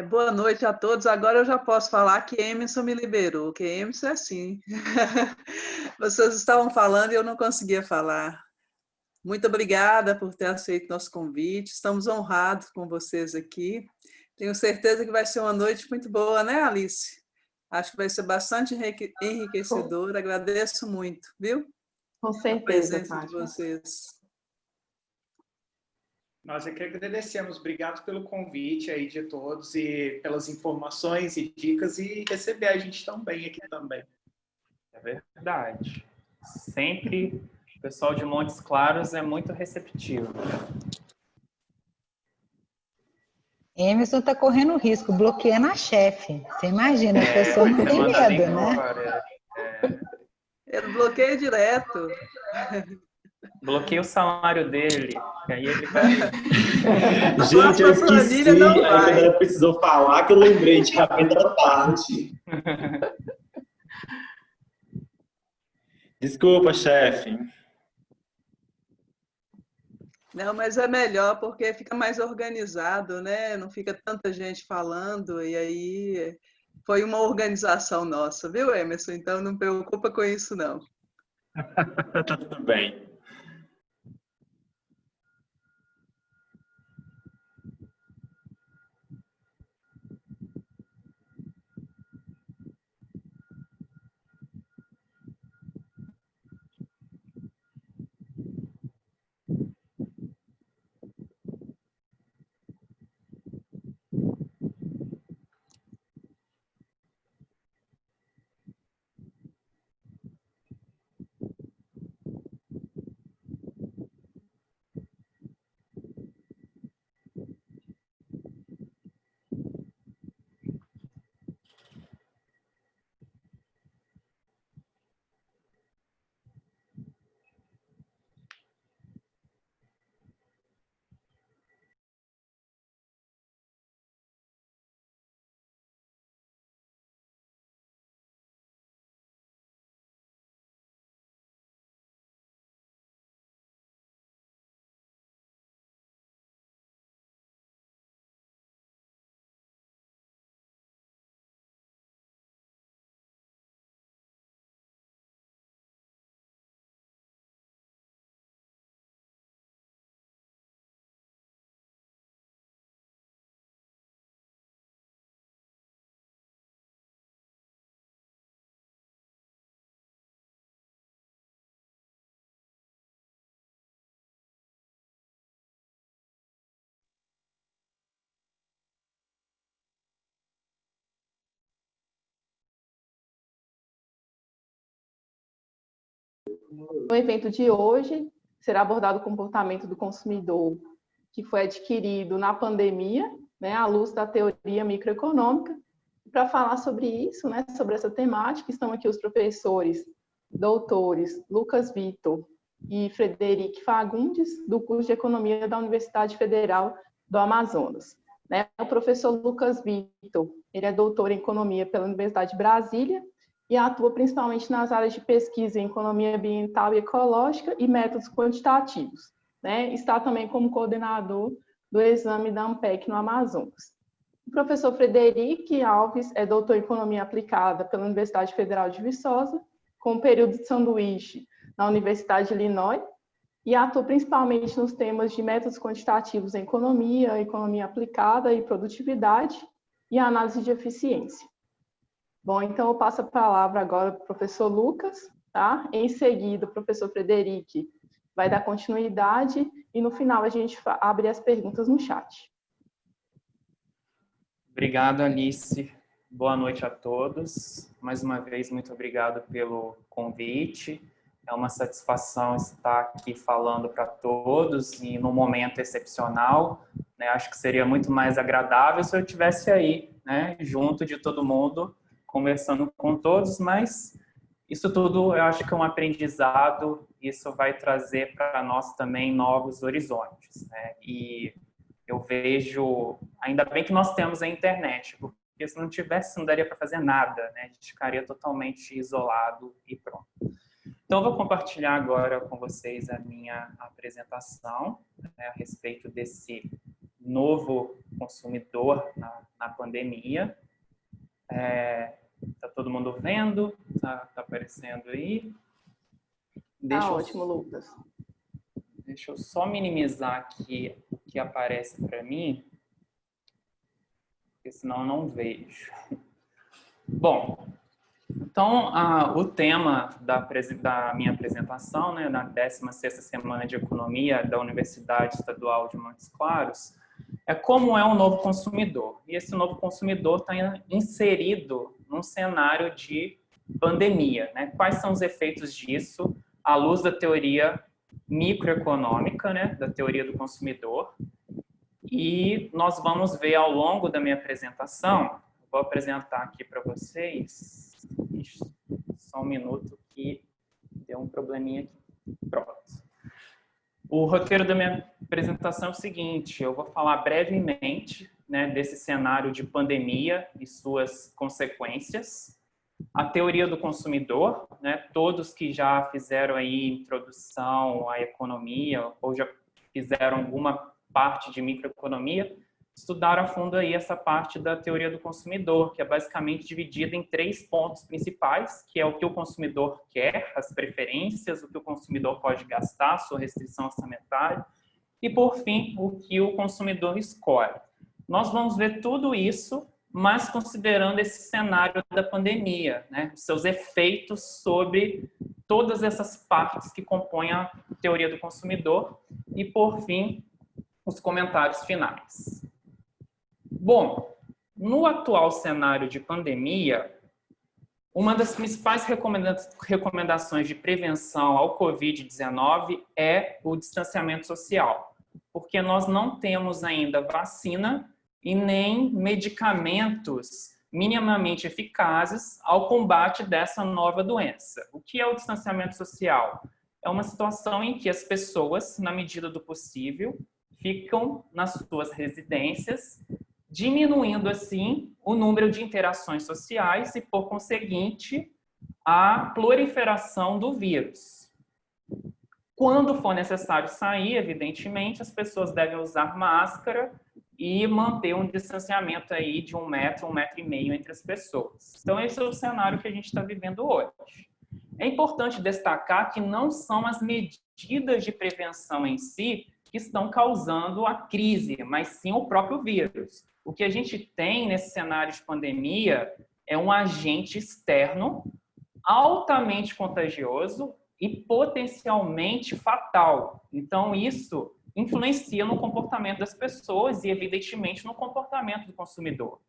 Boa noite a todos. Agora eu já posso falar que Emerson me liberou, que Emerson é assim. Vocês estavam falando e eu não conseguia falar. Muito obrigada por ter aceito nosso convite. Estamos honrados com vocês aqui. Tenho certeza que vai ser uma noite muito boa, né, Alice? Acho que vai ser bastante enriquecedora. Agradeço muito, viu? Com A certeza, presença de Fátima. vocês. Nós é que agradecemos. Obrigado pelo convite aí de todos e pelas informações e dicas e receber a gente tão bem aqui também. É verdade. Sempre o pessoal de Montes Claros é muito receptivo. Emerson está correndo risco, bloqueando a chefe. Você imagina, a pessoa não tem medo, né? Ele bloqueia direto. Bloqueia o salário dele. E aí ele vai... Gente, eu esqueci. Aí quando ela precisou falar, que eu lembrei de outra parte. Desculpa, chefe. Não, mas é melhor porque fica mais organizado, né? Não fica tanta gente falando, e aí foi uma organização nossa, viu, Emerson? Então não preocupa com isso, não. Tá tudo bem. No evento de hoje, será abordado o comportamento do consumidor que foi adquirido na pandemia, né, à luz da teoria microeconômica. Para falar sobre isso, né, sobre essa temática, estão aqui os professores, doutores Lucas Vitor e Frederic Fagundes, do curso de Economia da Universidade Federal do Amazonas. Né, o professor Lucas Vitor, ele é doutor em Economia pela Universidade de Brasília, e atua principalmente nas áreas de pesquisa em economia ambiental e ecológica e métodos quantitativos. Né? Está também como coordenador do exame da ANPEC no Amazonas. O professor Frederic Alves é doutor em economia aplicada pela Universidade Federal de Viçosa, com um período de sanduíche na Universidade de Illinois, e atua principalmente nos temas de métodos quantitativos em economia, economia aplicada e produtividade, e análise de eficiência. Bom, então eu passo a palavra agora para o professor Lucas, tá? Em seguida, o professor Frederic vai dar continuidade e no final a gente abre as perguntas no chat. Obrigado, Alice. Boa noite a todos. Mais uma vez, muito obrigado pelo convite. É uma satisfação estar aqui falando para todos e num momento excepcional. Né? Acho que seria muito mais agradável se eu estivesse aí, né, junto de todo mundo, conversando com todos, mas isso tudo eu acho que é um aprendizado, isso vai trazer para nós também novos horizontes, né? E eu vejo, ainda bem que nós temos a internet, porque se não tivesse não daria para fazer nada, né? A gente ficaria totalmente isolado e pronto. Então eu vou compartilhar agora com vocês a minha apresentação, né, a respeito desse novo consumidor na pandemia. Tá todo mundo vendo? Tá aparecendo aí? Ótimo, Lucas. Deixa eu só minimizar aqui o que aparece para mim, porque senão eu não vejo. Bom, então o tema da minha apresentação, né, na 16ª Semana de Economia da Universidade Estadual de Montes Claros, é como é um novo consumidor. E esse novo consumidor está inserido num cenário de pandemia, né? Quais são os efeitos disso à luz da teoria microeconômica, né, da teoria do consumidor? E nós vamos ver ao longo da minha apresentação, vou apresentar aqui para vocês, só um minuto que deu um probleminha aqui, pronto. O roteiro da minha apresentação é o seguinte: eu vou falar brevemente, né, desse cenário de pandemia e suas consequências, a teoria do consumidor, né, todos que já fizeram aí introdução à economia ou já fizeram alguma parte de microeconomia, estudaram a fundo aí essa parte da teoria do consumidor, que é basicamente dividida em 3 pontos principais, que é o que o consumidor quer, as preferências, o que o consumidor pode gastar, sua restrição orçamentária, e, por fim, o que o consumidor escolhe. Nós vamos ver tudo isso, mas considerando esse cenário da pandemia, né, os seus efeitos sobre todas essas partes que compõem a teoria do consumidor, e, por fim, os comentários finais. Bom, no atual cenário de pandemia, uma das principais recomendações de prevenção ao Covid-19 é o distanciamento social, porque nós não temos ainda vacina e nem medicamentos minimamente eficazes ao combate dessa nova doença. O que é o distanciamento social? É uma situação em que as pessoas, na medida do possível, ficam nas suas residências, diminuindo, assim, o número de interações sociais e, por conseguinte, a proliferação do vírus. Quando for necessário sair, evidentemente, as pessoas devem usar máscara e manter um distanciamento aí de 1 metro, 1,5 metro entre as pessoas. Então, esse é o cenário que a gente está vivendo hoje. É importante destacar que não são as medidas de prevenção em si que estão causando a crise, mas sim o próprio vírus. O que a gente tem nesse cenário de pandemia é um agente externo altamente contagioso e potencialmente fatal. Então, isso influencia no comportamento das pessoas e, evidentemente, no comportamento do consumidor.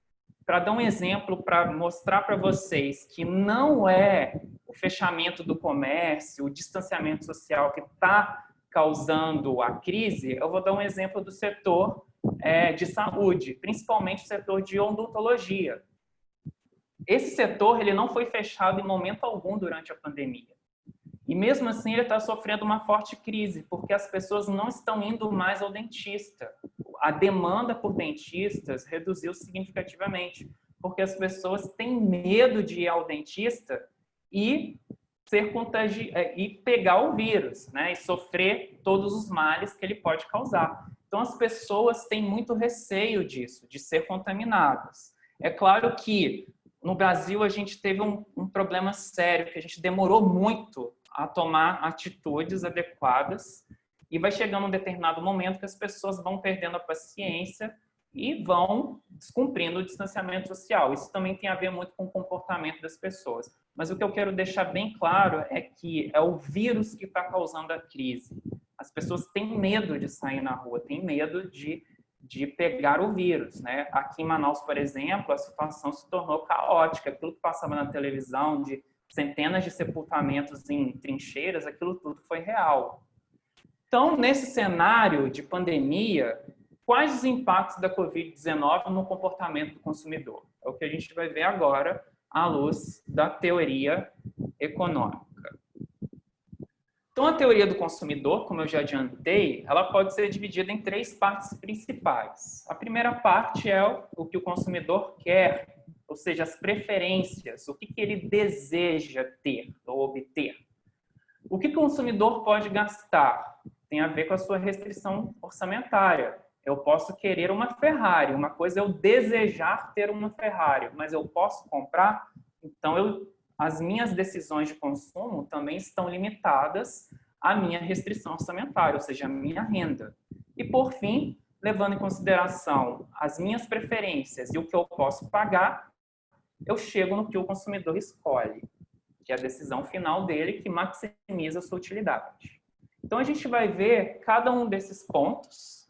Para dar um exemplo, para mostrar para vocês que não é o fechamento do comércio, o distanciamento social que está causando a crise, eu vou dar um exemplo do setor de saúde, principalmente o setor de odontologia. Esse setor ele não foi fechado em momento algum durante a pandemia. E mesmo assim ele está sofrendo uma forte crise, porque as pessoas não estão indo mais ao dentista. A demanda por dentistas reduziu significativamente, porque as pessoas têm medo de ir ao dentista e e pegar o vírus, né? E sofrer todos os males que ele pode causar. Então, as pessoas têm muito receio disso, de ser contaminadas. É claro que no Brasil a gente teve um problema sério, que a gente demorou muito a tomar atitudes adequadas e vai chegando um determinado momento que as pessoas vão perdendo a paciência e vão descumprindo o distanciamento social. Isso também tem a ver muito com o comportamento das pessoas. Mas o que eu quero deixar bem claro é que é o vírus que está causando a crise. As pessoas têm medo de sair na rua, têm medo de pegar o vírus, né? Aqui em Manaus, por exemplo, a situação se tornou caótica. Aquilo que passava na televisão de centenas de sepultamentos em trincheiras, aquilo tudo foi real. Então, nesse cenário de pandemia, quais os impactos da Covid-19 no comportamento do consumidor? É o que a gente vai ver agora à luz da teoria econômica. Então, a teoria do consumidor, como eu já adiantei, ela pode ser dividida em 3 partes principais. A primeira parte é o que o consumidor quer, ou seja, as preferências, o que ele deseja ter ou obter. O que o consumidor pode gastar? Tem a ver com a sua restrição orçamentária. Eu posso querer uma Ferrari. Uma coisa é eu desejar ter uma Ferrari, mas eu posso comprar? Então, as minhas decisões de consumo também estão limitadas à minha restrição orçamentária, ou seja, à minha renda. E, por fim, levando em consideração as minhas preferências e o que eu posso pagar, eu chego no que o consumidor escolhe, que é a decisão final dele, que maximiza a sua utilidade. Então, a gente vai ver cada um desses pontos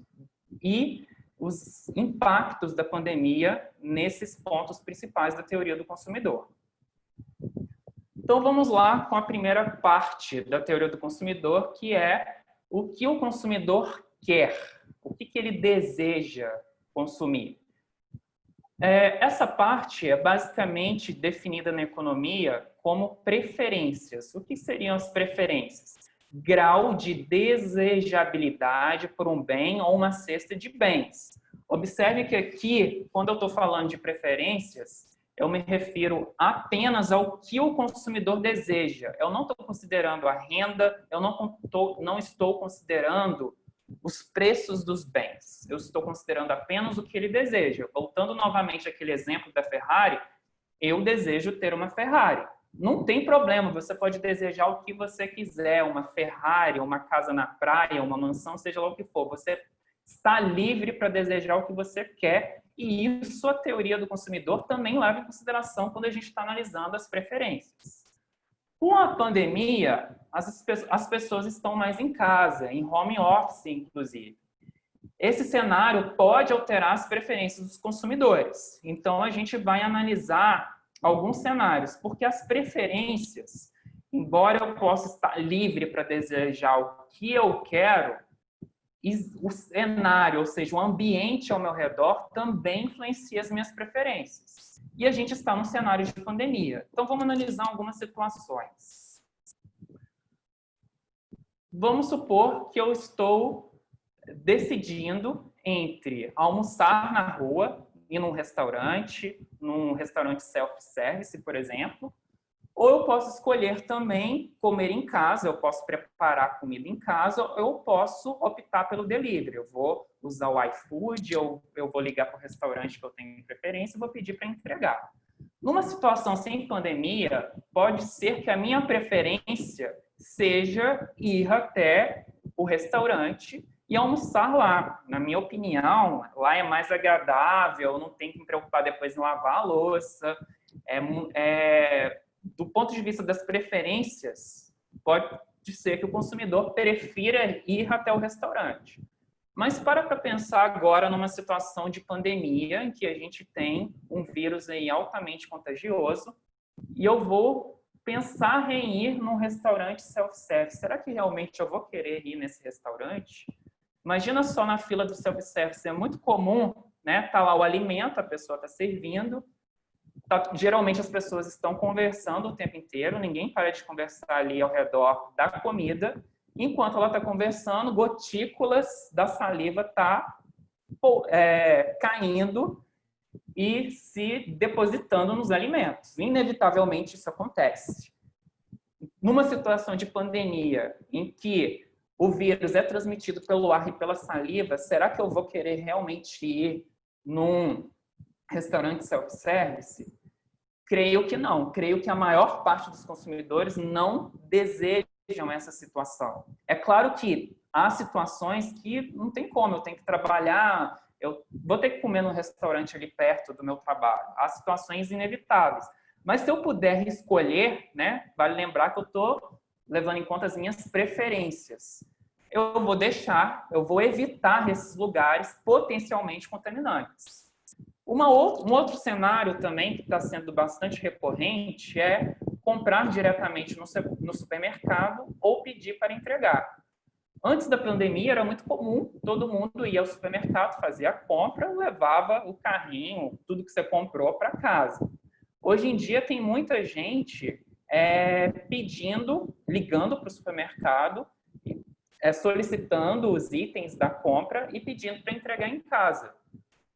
e os impactos da pandemia nesses pontos principais da teoria do consumidor. Então, vamos lá com a primeira parte da teoria do consumidor, que é o que o consumidor quer, o que ele deseja consumir. Essa parte é basicamente definida na economia como preferências. O que seriam as preferências? Grau de desejabilidade por um bem ou uma cesta de bens. Observe que aqui, quando eu estou falando de preferências, eu me refiro apenas ao que o consumidor deseja. Eu não estou considerando a renda, eu não estou considerando os preços dos bens. Eu estou considerando apenas o que ele deseja. Voltando novamente àquele exemplo da Ferrari, eu desejo ter uma Ferrari. Não tem problema, você pode desejar o que você quiser, uma Ferrari, uma casa na praia, uma mansão, seja lá o que for. Você está livre para desejar o que você quer, e isso a teoria do consumidor também leva em consideração quando a gente está analisando as preferências. Com a pandemia, as pessoas estão mais em casa, em home office, inclusive. Esse cenário pode alterar as preferências dos consumidores. Então, a gente vai analisar alguns cenários, porque as preferências, embora eu possa estar livre para desejar o que eu quero, o cenário, ou seja, o ambiente ao meu redor, também influencia as minhas preferências. E a gente está num cenário de pandemia. Então, vamos analisar algumas situações. Vamos supor que eu estou decidindo entre almoçar na rua, ir num restaurante self-service, por exemplo, ou eu posso escolher também comer em casa, eu posso preparar comida em casa, ou eu posso optar pelo delivery. Eu vou usar o iFood, ou eu vou ligar para o restaurante que eu tenho preferência e vou pedir para entregar. Numa situação sem pandemia, pode ser que a minha preferência seja ir até o restaurante e almoçar lá. Na minha opinião, lá é mais agradável, eu não tenho que me preocupar depois em lavar a louça. Do ponto de vista das preferências, pode ser que o consumidor prefira ir até o restaurante. Mas para pensar agora numa situação de pandemia, em que a gente tem um vírus aí altamente contagioso, e eu vou pensar em ir num restaurante self-service. Será que realmente eu vou querer ir nesse restaurante? Imagina só na fila do self-service, é muito comum, né? Tá lá o alimento, a pessoa está servindo, geralmente as pessoas estão conversando o tempo inteiro, ninguém para de conversar ali ao redor da comida. Enquanto ela está conversando, gotículas da saliva tá caindo e se depositando nos alimentos. Inevitavelmente isso acontece. Numa situação de pandemia em que o vírus é transmitido pelo ar e pela saliva, será que eu vou querer realmente ir num restaurante self-service? Creio que não. Creio que a maior parte dos consumidores não desejam essa situação. É claro que há situações que não tem como, eu tenho que trabalhar, eu vou ter que comer no restaurante ali perto do meu trabalho. Há situações inevitáveis. Mas se eu puder escolher, né, vale lembrar que eu estou levando em conta as minhas preferências. Eu vou evitar esses lugares potencialmente contaminantes. Um outro cenário também que está sendo bastante recorrente é comprar diretamente no supermercado ou pedir para entregar. Antes da pandemia era muito comum, todo mundo ia ao supermercado, fazia a compra, levava o carrinho, tudo que você comprou para casa. Hoje em dia tem muita gente ligando para o supermercado, solicitando os itens da compra e pedindo para entregar em casa.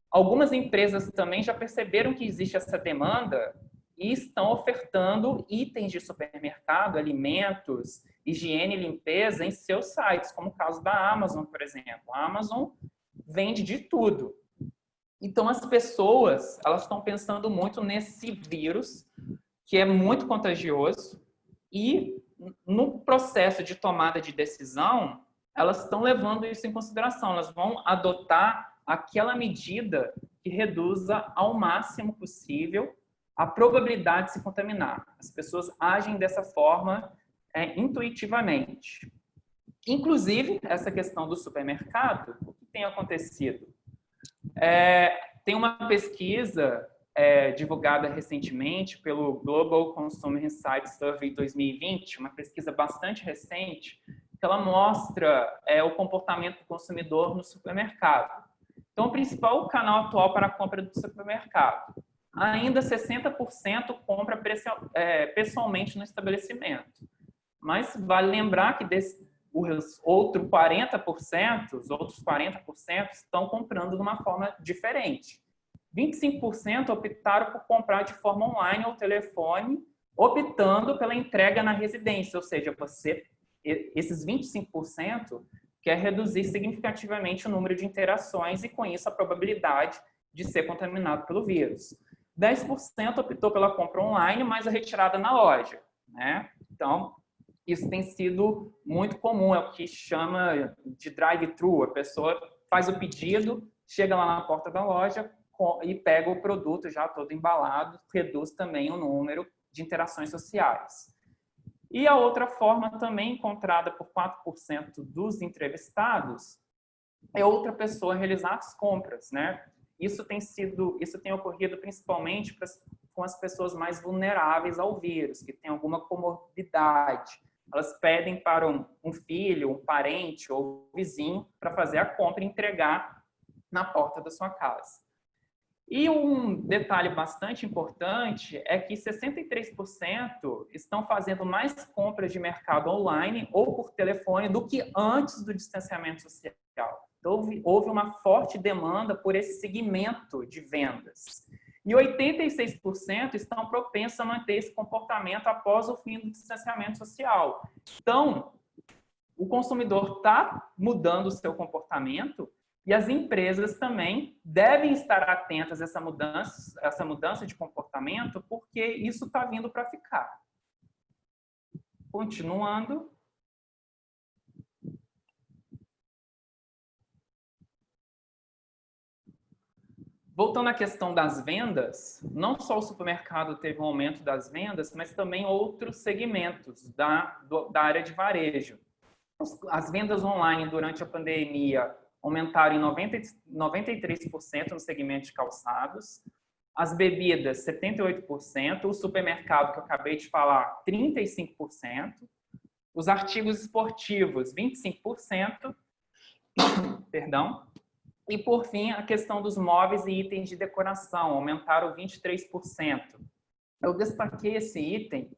Algumas empresas também já perceberam que existe essa demanda e estão ofertando itens de supermercado, alimentos, higiene e limpeza em seus sites, como o caso da Amazon, por exemplo. A Amazon vende de tudo. Então, as pessoas, elas estão pensando muito nesse vírus, que é muito contagioso, e no processo de tomada de decisão, elas estão levando isso em consideração. Elas vão adotar aquela medida que reduza ao máximo possível a probabilidade de se contaminar. As pessoas agem dessa forma intuitivamente. Inclusive, essa questão do supermercado, o que tem acontecido? Tem uma pesquisa divulgada recentemente pelo Global Consumer Insights Survey 2020, uma pesquisa bastante recente, que ela mostra o comportamento do consumidor no supermercado. Então, o principal canal atual para a compra do supermercado. Ainda 60% compra pessoalmente no estabelecimento. Mas vale lembrar que os outros 40% estão comprando de uma forma diferente. 25% optaram por comprar de forma online ou telefone, optando pela entrega na residência, ou seja, esses 25% quer reduzir significativamente o número de interações e, com isso, a probabilidade de ser contaminado pelo vírus. 10% optou pela compra online, mas a retirada na loja, né? Então, isso tem sido muito comum, é o que chama de drive-thru. A pessoa faz o pedido, chega lá na porta da loja e pega o produto já todo embalado, reduz também o número de interações sociais. E a outra forma também encontrada por 4% dos entrevistados é outra pessoa realizar as compras, né? Isso tem ocorrido principalmente com as pessoas mais vulneráveis ao vírus, que têm alguma comorbidade. Elas pedem para um filho, um parente ou vizinho para fazer a compra e entregar na porta da sua casa. E um detalhe bastante importante é que 63% estão fazendo mais compras de mercado online ou por telefone do que antes do distanciamento social. Então, houve uma forte demanda por esse segmento de vendas. E 86% estão propensos a manter esse comportamento após o fim do distanciamento social. Então, o consumidor está mudando o seu comportamento e as empresas também devem estar atentas a essa mudança de comportamento, porque isso está vindo para ficar. Continuando. Voltando à questão das vendas, não só o supermercado teve um aumento das vendas, mas também outros segmentos da área de varejo. As vendas online durante a pandemia aumentaram em 93% no segmento de calçados, as bebidas 78%, o supermercado que eu acabei de falar 35%, os artigos esportivos 25%, perdão, e por fim a questão dos móveis e itens de decoração aumentaram 23%. Eu destaquei esse item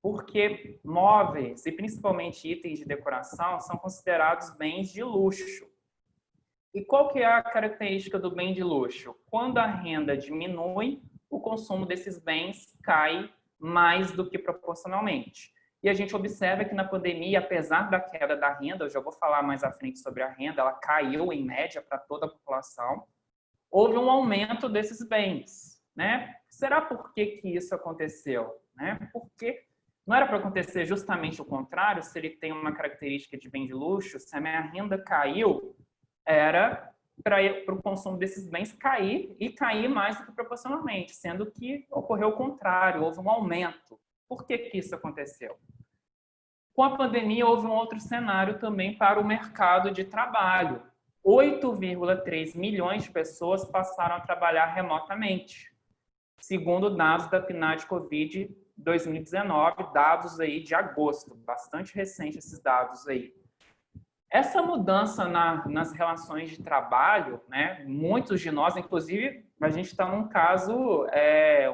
porque móveis e principalmente itens de decoração são considerados bens de luxo. E qual que é a característica do bem de luxo? Quando a renda diminui, o consumo desses bens cai mais do que proporcionalmente. E a gente observa que na pandemia, apesar da queda da renda, eu já vou falar mais à frente sobre a renda, ela caiu em média para toda a população, houve um aumento desses bens, né? Será por que isso aconteceu? Né? Porque não era para acontecer justamente o contrário, se ele tem uma característica de bem de luxo, se a minha renda caiu, era para o consumo desses bens cair e cair mais do que proporcionalmente, sendo que ocorreu o contrário, houve um aumento. Por que isso aconteceu? Com a pandemia, houve um outro cenário também para o mercado de trabalho. 8,3 milhões de pessoas passaram a trabalhar remotamente, segundo dados da PNAD Covid 2019, dados aí de agosto, bastante recente esses dados aí. Essa mudança nas relações de trabalho, né, muitos de nós, inclusive, a gente está num caso,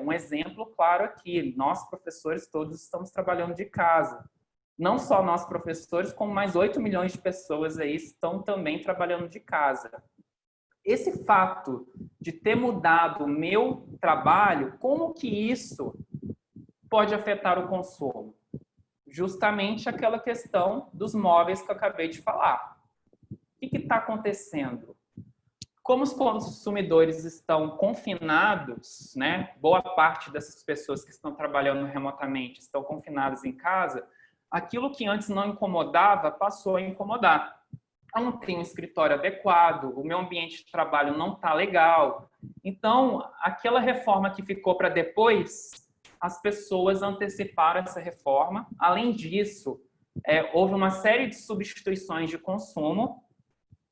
um exemplo claro aqui, nós professores todos estamos trabalhando de casa. Não só nós professores, como mais 8 milhões de pessoas aí estão também trabalhando de casa. Esse fato de ter mudado o meu trabalho, como que isso pode afetar o consumo? Justamente aquela questão dos móveis que eu acabei de falar. O que está acontecendo? Como os consumidores estão confinados, né, boa parte dessas pessoas que estão trabalhando remotamente estão confinadas em casa, aquilo que antes não incomodava passou a incomodar. Eu não tenho um escritório adequado, o meu ambiente de trabalho não está legal. Então, aquela reforma que ficou para depois, as pessoas anteciparam essa reforma. Além disso, houve uma série de substituições de consumo.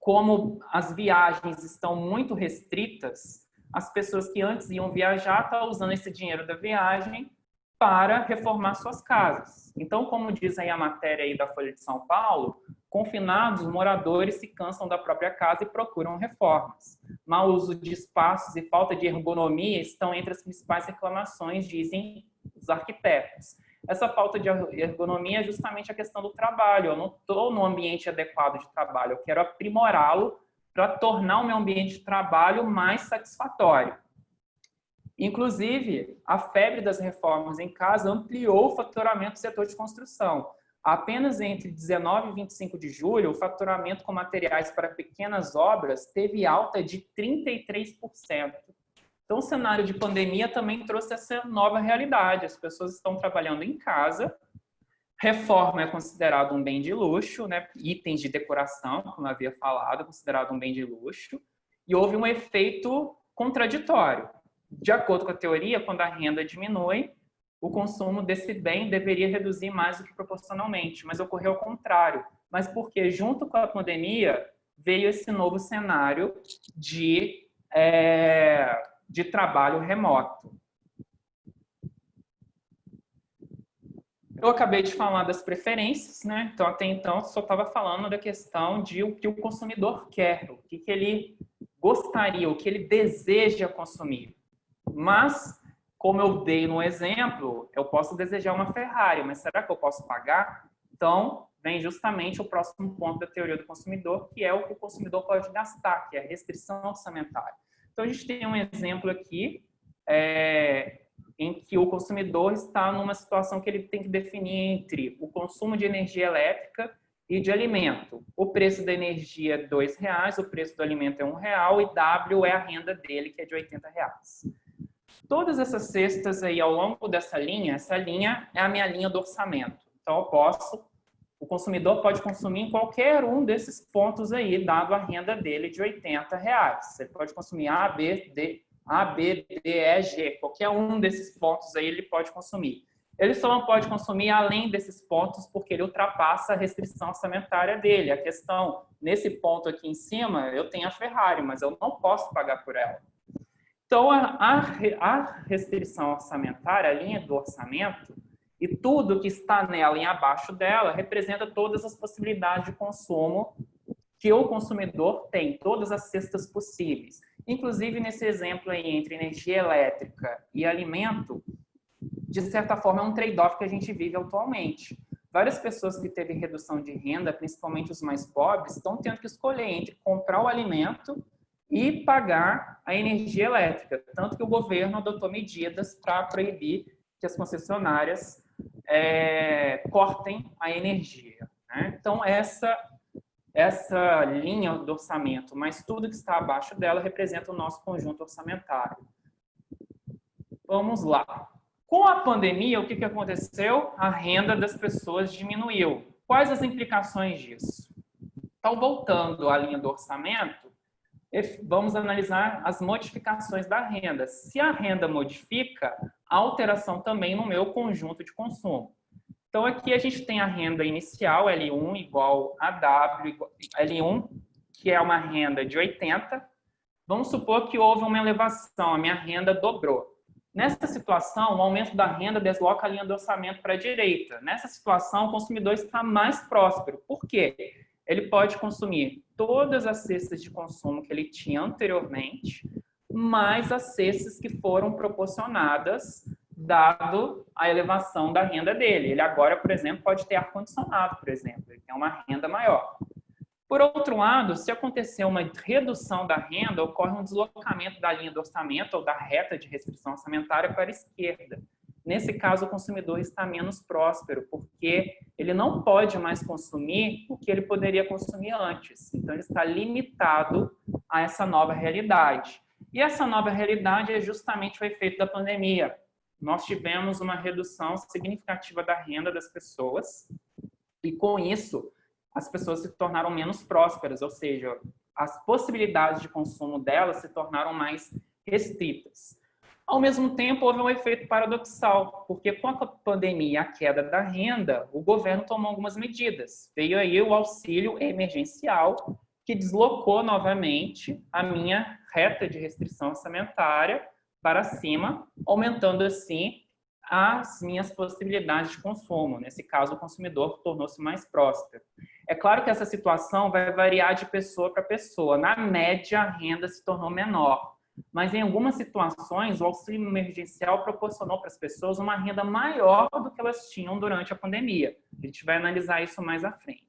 Como as viagens estão muito restritas, as pessoas que antes iam viajar estão usando esse dinheiro da viagem para reformar suas casas. Então, como diz aí a matéria aí da Folha de São Paulo, confinados, os moradores se cansam da própria casa e procuram reformas. Mau uso de espaços e falta de ergonomia estão entre as principais reclamações, dizem os arquitetos. Essa falta de ergonomia é justamente a questão do trabalho. Eu não estou no ambiente adequado de trabalho, eu quero aprimorá-lo para tornar o meu ambiente de trabalho mais satisfatório. Inclusive, a febre das reformas em casa ampliou o faturamento do setor de construção. Apenas entre 19 e 25 de julho, o faturamento com materiais para pequenas obras teve alta de 33%. Então, o cenário de pandemia também trouxe essa nova realidade. As pessoas estão trabalhando em casa, reforma é considerado um bem de luxo, né? Itens de decoração, como eu havia falado, é considerado um bem de luxo, e houve um efeito contraditório. De acordo com a teoria, quando a renda diminui, o consumo desse bem deveria reduzir mais do que proporcionalmente, mas ocorreu ao contrário. Mas porque, junto com a pandemia, veio esse novo cenário de trabalho remoto. Eu acabei de falar das preferências, né? Então, até então, só estava falando da questão de o que o consumidor quer, o que ele gostaria, o que ele deseja consumir. Mas, como eu dei no exemplo, eu posso desejar uma Ferrari, mas será que eu posso pagar? Então, vem justamente o próximo ponto da teoria do consumidor, que é o que o consumidor pode gastar, que é a restrição orçamentária. Então, a gente tem um exemplo aqui em que o consumidor está numa situação que ele tem que definir entre o consumo de energia elétrica e de alimento. O preço da energia é R$2, o preço do alimento é R$1 e W é a renda dele, que é de R$80. Todas essas cestas aí ao longo dessa linha, essa linha é a minha linha do orçamento. Então, o consumidor pode consumir em qualquer um desses pontos aí, dado a renda dele de R$80. Ele pode consumir A, B, D, E, G. Qualquer um desses pontos aí ele pode consumir. Ele só não pode consumir além desses pontos porque ele ultrapassa a restrição orçamentária dele. A questão, nesse ponto aqui em cima, eu tenho a Ferrari, mas eu não posso pagar por ela. Então, a restrição orçamentária, a linha do orçamento, e tudo que está nela e abaixo dela, representa todas as possibilidades de consumo que o consumidor tem, todas as cestas possíveis. Inclusive, nesse exemplo aí, entre energia elétrica e alimento, de certa forma, é um trade-off que a gente vive atualmente. Várias pessoas que teve redução de renda, principalmente os mais pobres, estão tendo que escolher entre comprar o alimento e pagar a energia elétrica. Tanto que o governo adotou medidas para proibir que as concessionárias cortem a energia, né? Então, essa linha do orçamento, mas tudo que está abaixo dela, representa o nosso conjunto orçamentário. Vamos lá. Com a pandemia, o que aconteceu? A renda das pessoas diminuiu. Quais as implicações disso? Então, voltando à linha do orçamento, vamos analisar as modificações da renda. Se a renda modifica, a alteração também no meu conjunto de consumo. Então, aqui a gente tem a renda inicial, L1 igual a W, L1, que é uma renda de 80. Vamos supor que houve uma elevação, a minha renda dobrou. Nessa situação, o aumento da renda desloca a linha do orçamento para a direita. Nessa situação, o consumidor está mais próspero. Por quê? Ele pode consumir todas as cestas de consumo que ele tinha anteriormente, mais as cestas que foram proporcionadas, dado a elevação da renda dele. Ele agora, por exemplo, pode ter ar-condicionado, por exemplo. Ele tem uma renda maior. Por outro lado, se acontecer uma redução da renda, ocorre um deslocamento da linha do orçamento ou da reta de restrição orçamentária para a esquerda. Nesse caso, o consumidor está menos próspero, porque ele não pode mais consumir o que ele poderia consumir antes. Então, ele está limitado a essa nova realidade. E essa nova realidade é justamente o efeito da pandemia. Nós tivemos uma redução significativa da renda das pessoas e, com isso, as pessoas se tornaram menos prósperas, ou seja, as possibilidades de consumo delas se tornaram mais restritas. Ao mesmo tempo, houve um efeito paradoxal, porque com a pandemia e a queda da renda, o governo tomou algumas medidas. Veio aí o auxílio emergencial, que deslocou novamente a minha reta de restrição orçamentária para cima, aumentando assim as minhas possibilidades de consumo. Nesse caso, o consumidor tornou-se mais próspero. É claro que essa situação vai variar de pessoa para pessoa. Na média, a renda se tornou menor. Mas em algumas situações, o auxílio emergencial proporcionou para as pessoas uma renda maior do que elas tinham durante a pandemia. A gente vai analisar isso mais à frente.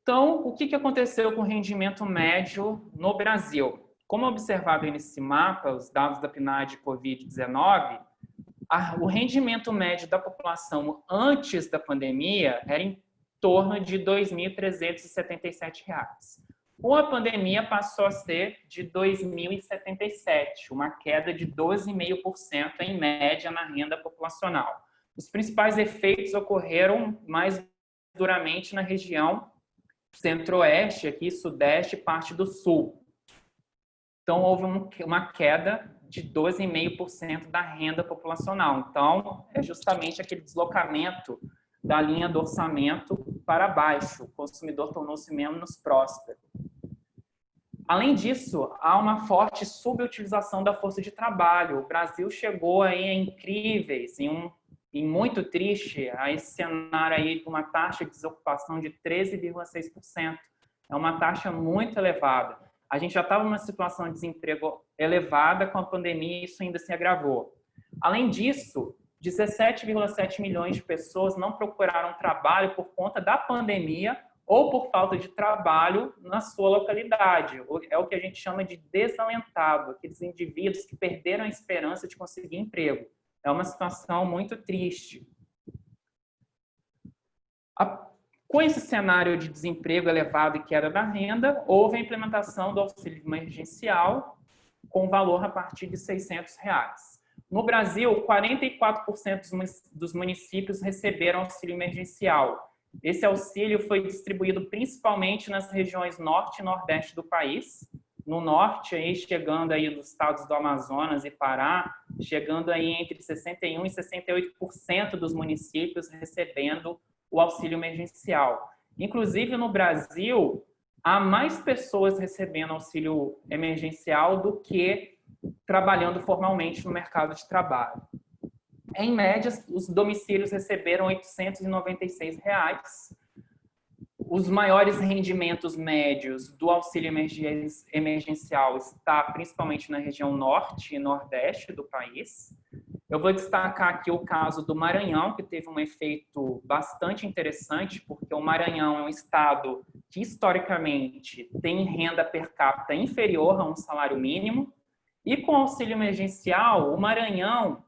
Então, o que aconteceu com o rendimento médio no Brasil? Como observado aí nesse mapa, os dados da PNAD Covid-19, o rendimento médio da população antes da pandemia era em torno de R$ 2.377. Com a pandemia, passou a ser de R$ 2.077, uma queda de 12,5% em média na renda populacional. Os principais efeitos ocorreram mais duramente na região centro-oeste, aqui, sudeste e parte do sul. Então, houve uma queda de 12,5% da renda populacional. Então, é justamente aquele deslocamento da linha do orçamento para baixo. O consumidor tornou-se menos próspero. Além disso, há uma forte subutilização da força de trabalho. O Brasil chegou aí a incríveis, e muito triste, a esse cenário aí de uma taxa de desocupação de 13,6%. É uma taxa muito elevada. A gente já estava numa situação de desemprego elevada com a pandemia e isso ainda se agravou. Além disso, 17,7 milhões de pessoas não procuraram trabalho por conta da pandemia ou por falta de trabalho na sua localidade. É o que a gente chama de desalentado, aqueles indivíduos que perderam a esperança de conseguir emprego. É uma situação muito triste. Com esse cenário de desemprego elevado e queda da renda, houve a implementação do auxílio emergencial com valor a partir de R$ 600. No Brasil, 44% dos municípios receberam auxílio emergencial. Esse auxílio foi distribuído principalmente nas regiões norte e nordeste do país. No norte, aí, chegando aí nos estados do Amazonas e Pará, chegando aí entre 61% e 68% dos municípios recebendo o auxílio emergencial. Inclusive, no Brasil, há mais pessoas recebendo auxílio emergencial do que trabalhando formalmente no mercado de trabalho. Em média, os domicílios receberam R$ 896. Os maiores rendimentos médios do auxílio emergencial está principalmente na região norte e nordeste do país. Eu vou destacar aqui o caso do Maranhão, que teve um efeito bastante interessante, porque o Maranhão é um estado que, historicamente, tem renda per capita inferior a um salário mínimo, e com o auxílio emergencial, o Maranhão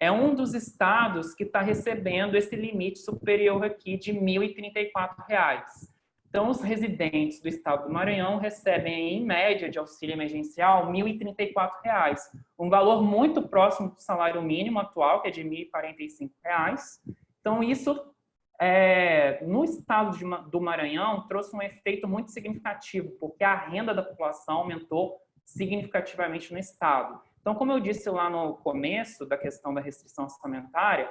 é um dos estados que está recebendo esse limite superior aqui de R$ 1.034. Então, os residentes do estado do Maranhão recebem, em média, de auxílio emergencial, R$ 1.034, um valor muito próximo do salário mínimo atual, que é de R$ 1.045. Então, isso, no estado do Maranhão, trouxe um efeito muito significativo, porque a renda da população aumentou significativamente no estado. Então, como eu disse lá no começo da questão da restrição orçamentária,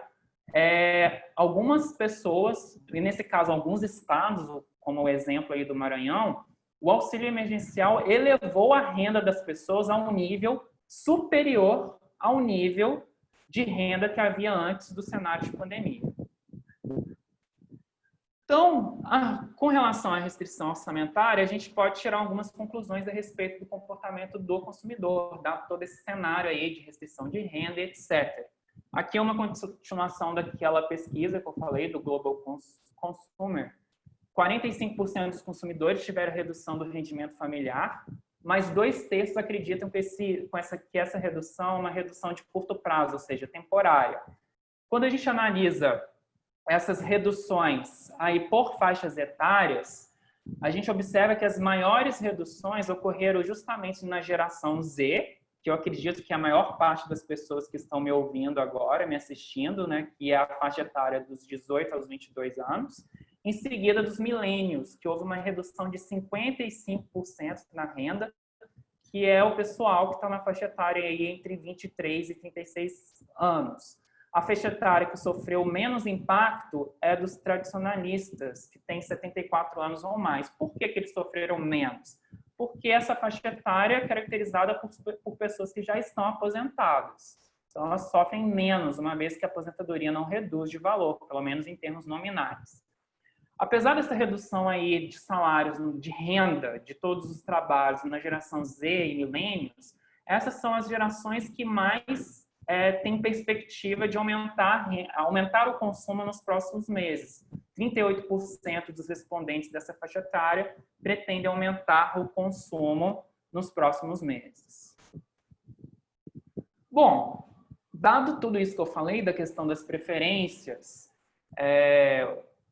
algumas pessoas, e nesse caso alguns estados, como o exemplo aí do Maranhão, o auxílio emergencial elevou a renda das pessoas a um nível superior ao nível de renda que havia antes do cenário de pandemia. Então, com relação à restrição orçamentária, a gente pode tirar algumas conclusões a respeito do comportamento do consumidor, dado todo esse cenário aí de restrição de renda, etc. Aqui é uma continuação daquela pesquisa que eu falei, do Global Consumer. 45% dos consumidores tiveram redução do rendimento familiar, mas 2/3 acreditam que essa redução é uma redução de curto prazo, ou seja, temporária. Quando a gente analisa essas reduções aí por faixas etárias, a gente observa que as maiores reduções ocorreram justamente na geração Z, que eu acredito que a maior parte das pessoas que estão me ouvindo agora, me assistindo, né, que é a faixa etária dos 18 aos 22 anos, em seguida dos milênios, que houve uma redução de 55% na renda, que é o pessoal que está na faixa etária aí entre 23 e 36 anos. A faixa etária que sofreu menos impacto é dos tradicionalistas, que têm 74 anos ou mais. Por que eles sofreram menos? Porque essa faixa etária é caracterizada por pessoas que já estão aposentadas. Então, elas sofrem menos, uma vez que a aposentadoria não reduz de valor, pelo menos em termos nominais. Apesar dessa redução aí de salários, de renda, de todos os trabalhos na geração Z e milênios, essas são as gerações que mais têm perspectiva de aumentar o consumo nos próximos meses. 38% dos respondentes dessa faixa etária pretendem aumentar o consumo nos próximos meses. Bom, dado tudo isso que eu falei da questão das preferências,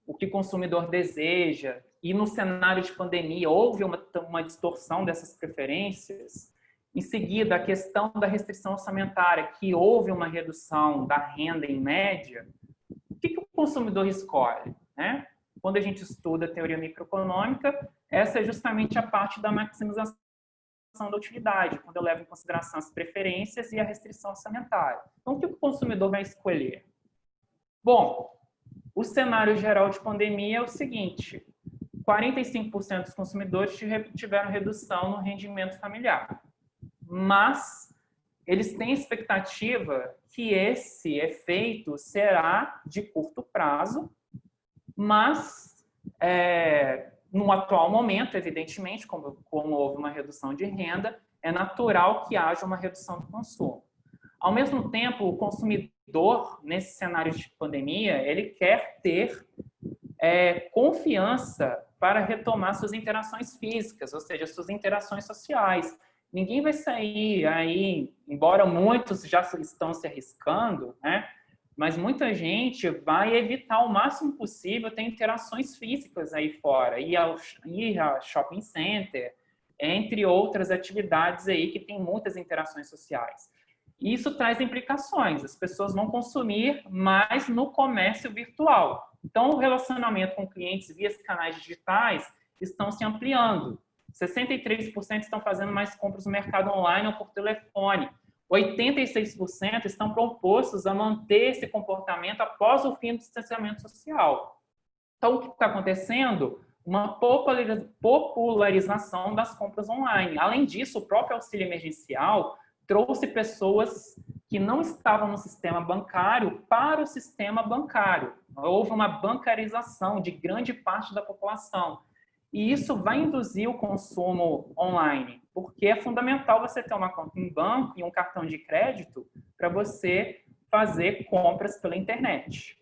o que o consumidor deseja, e no cenário de pandemia houve uma distorção dessas preferências, em seguida a questão da restrição orçamentária, que houve uma redução da renda em média, o que o consumidor escolhe, né? Quando a gente estuda a teoria microeconômica, essa é justamente a parte da maximização da utilidade, quando eu levo em consideração as preferências e a restrição orçamentária. Então, o que o consumidor vai escolher? Bom, o cenário geral de pandemia é o seguinte: 45% dos consumidores tiveram redução no rendimento familiar, mas eles têm expectativa que esse efeito será de curto prazo, mas no atual momento, evidentemente, como houve uma redução de renda, é natural que haja uma redução do consumo. Ao mesmo tempo, o consumidor, nesse cenário de pandemia, ele quer ter confiança para retomar suas interações físicas, ou seja, suas interações sociais. Ninguém vai sair aí, embora muitos já estão se arriscando, né? Mas muita gente vai evitar o máximo possível ter interações físicas aí fora, ir a shopping center, entre outras atividades aí que tem muitas interações sociais. Isso traz implicações, as pessoas vão consumir mais no comércio virtual. Então, o relacionamento com clientes via canais digitais estão se ampliando. 63% estão fazendo mais compras no mercado online ou por telefone. 86% estão propostos a manter esse comportamento após o fim do distanciamento social. Então, o que está acontecendo? Uma popularização das compras online. Além disso, o próprio auxílio emergencial trouxe pessoas que não estavam no sistema bancário para o sistema bancário. Houve uma bancarização de grande parte da população. E isso vai induzir o consumo online, porque é fundamental você ter uma conta em banco e um cartão de crédito para você fazer compras pela internet.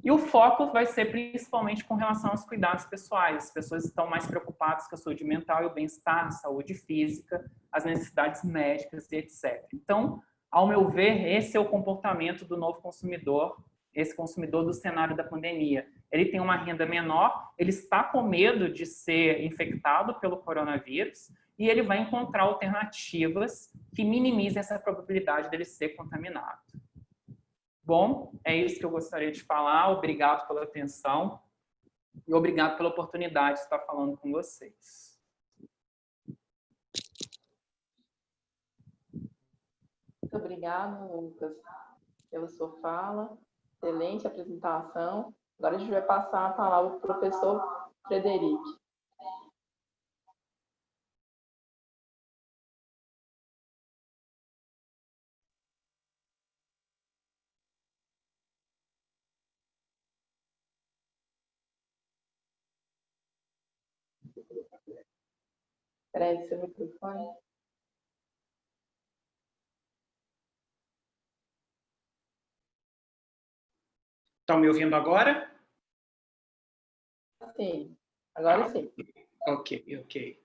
E o foco vai ser principalmente com relação aos cuidados pessoais. As pessoas estão mais preocupadas com a saúde mental e o bem-estar, saúde física, as necessidades médicas e etc. Então, ao meu ver, esse é o comportamento do novo consumidor, esse consumidor do cenário da pandemia. Ele tem uma renda menor, ele está com medo de ser infectado pelo coronavírus e ele vai encontrar alternativas que minimizem essa probabilidade dele ser contaminado. Bom, é isso que eu gostaria de falar. Obrigado pela atenção e obrigado pela oportunidade de estar falando com vocês. Muito obrigada, Lucas, pela sua fala. Excelente apresentação. Agora a gente vai passar a palavra para o professor Frederico. Espera aí, seu microfone. Estão me ouvindo agora? Sim, agora sim. Ok.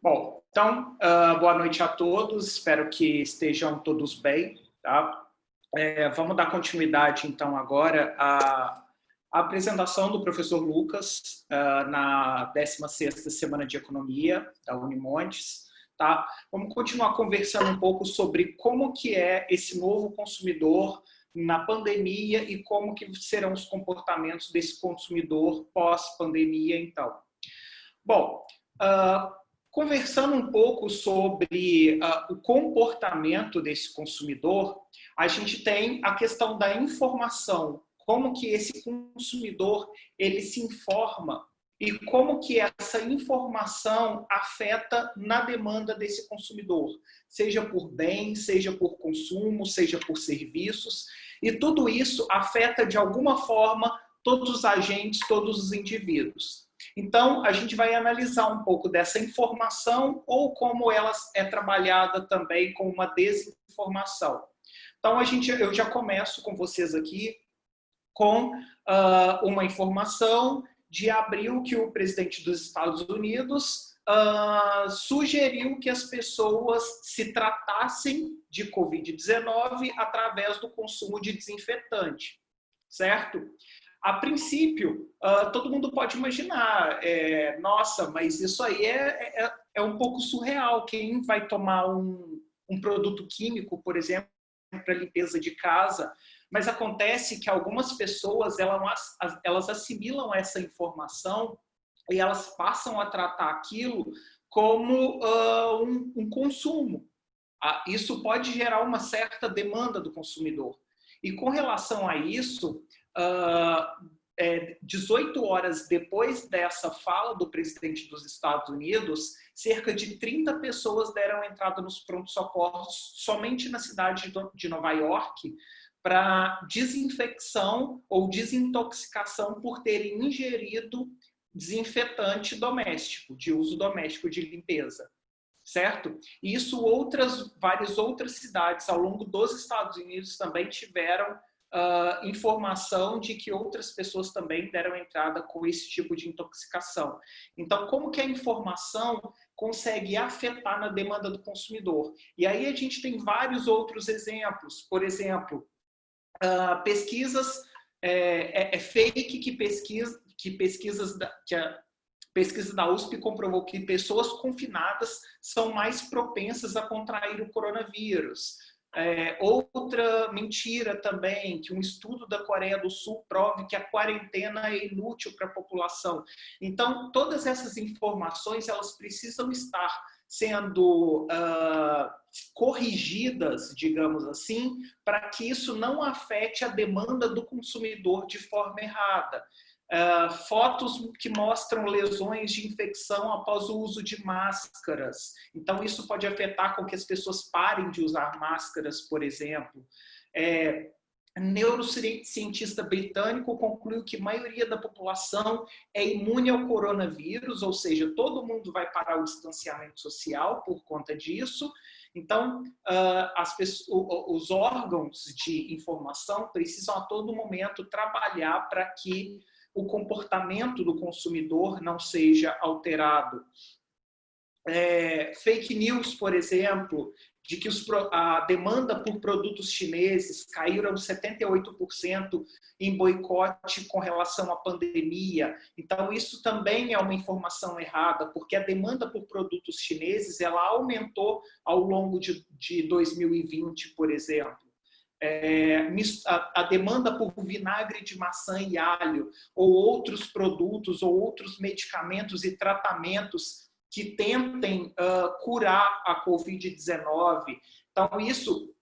Bom, então, boa noite a todos, espero que estejam todos bem, tá? Vamos dar continuidade, então, agora à apresentação do professor Lucas na 16ª Semana de Economia da Unimontes, tá? Vamos continuar conversando um pouco sobre como que é esse novo consumidor na pandemia e como que serão os comportamentos desse consumidor pós-pandemia, então. Bom, conversando um pouco sobre o comportamento desse consumidor, a gente tem a questão da informação, como que esse consumidor ele se informa e como que essa informação afeta na demanda desse consumidor, seja por bens, seja por consumo, seja por serviços, e tudo isso afeta de alguma forma todos os agentes, todos os indivíduos. Então, a gente vai analisar um pouco dessa informação ou como ela é trabalhada também com uma desinformação. Então, eu já começo com vocês aqui com uma informação de abril que o presidente dos Estados Unidos sugeriu que as pessoas se tratassem de Covid-19 através do consumo de desinfetante, certo? A princípio, todo mundo pode imaginar, nossa, mas isso aí é um pouco surreal. Quem vai tomar um produto químico, por exemplo, para limpeza de casa? Mas acontece que algumas pessoas elas assimilam essa informação e elas passam a tratar aquilo como um consumo. Isso pode gerar uma certa demanda do consumidor. E com relação a isso, 18 horas depois dessa fala do presidente dos Estados Unidos, cerca de 30 pessoas deram entrada nos prontos-socorros somente na cidade de Nova York para desinfecção ou desintoxicação por terem ingerido desinfetante doméstico, de uso doméstico de limpeza, certo? E isso várias outras cidades ao longo dos Estados Unidos também tiveram informação de que outras pessoas também deram entrada com esse tipo de intoxicação. Então, como que a informação consegue afetar na demanda do consumidor? E aí a gente tem vários outros exemplos. Por exemplo, pesquisas fake que a pesquisa da USP comprovou que pessoas confinadas são mais propensas a contrair o coronavírus. Outra mentira também, que um estudo da Coreia do Sul prove que a quarentena é inútil para a população. Então, todas essas informações elas precisam estar sendo corrigidas, digamos assim, para que isso não afete a demanda do consumidor de forma errada. Fotos que mostram lesões de infecção após o uso de máscaras. Então, isso pode afetar com que as pessoas parem de usar máscaras, por exemplo. Neurocientista britânico concluiu que a maioria da população é imune ao coronavírus, ou seja, todo mundo vai parar o distanciamento social por conta disso. Então, os órgãos de informação precisam a todo momento trabalhar para que o comportamento do consumidor não seja alterado. Fake news, por exemplo, de que a demanda por produtos chineses caíram 78% em boicote com relação à pandemia. Então, isso também é uma informação errada, porque a demanda por produtos chineses ela aumentou ao longo de 2020, por exemplo. A demanda por vinagre de maçã e alho, ou outros produtos, ou outros medicamentos e tratamentos que tentem curar a Covid-19. Então, isso,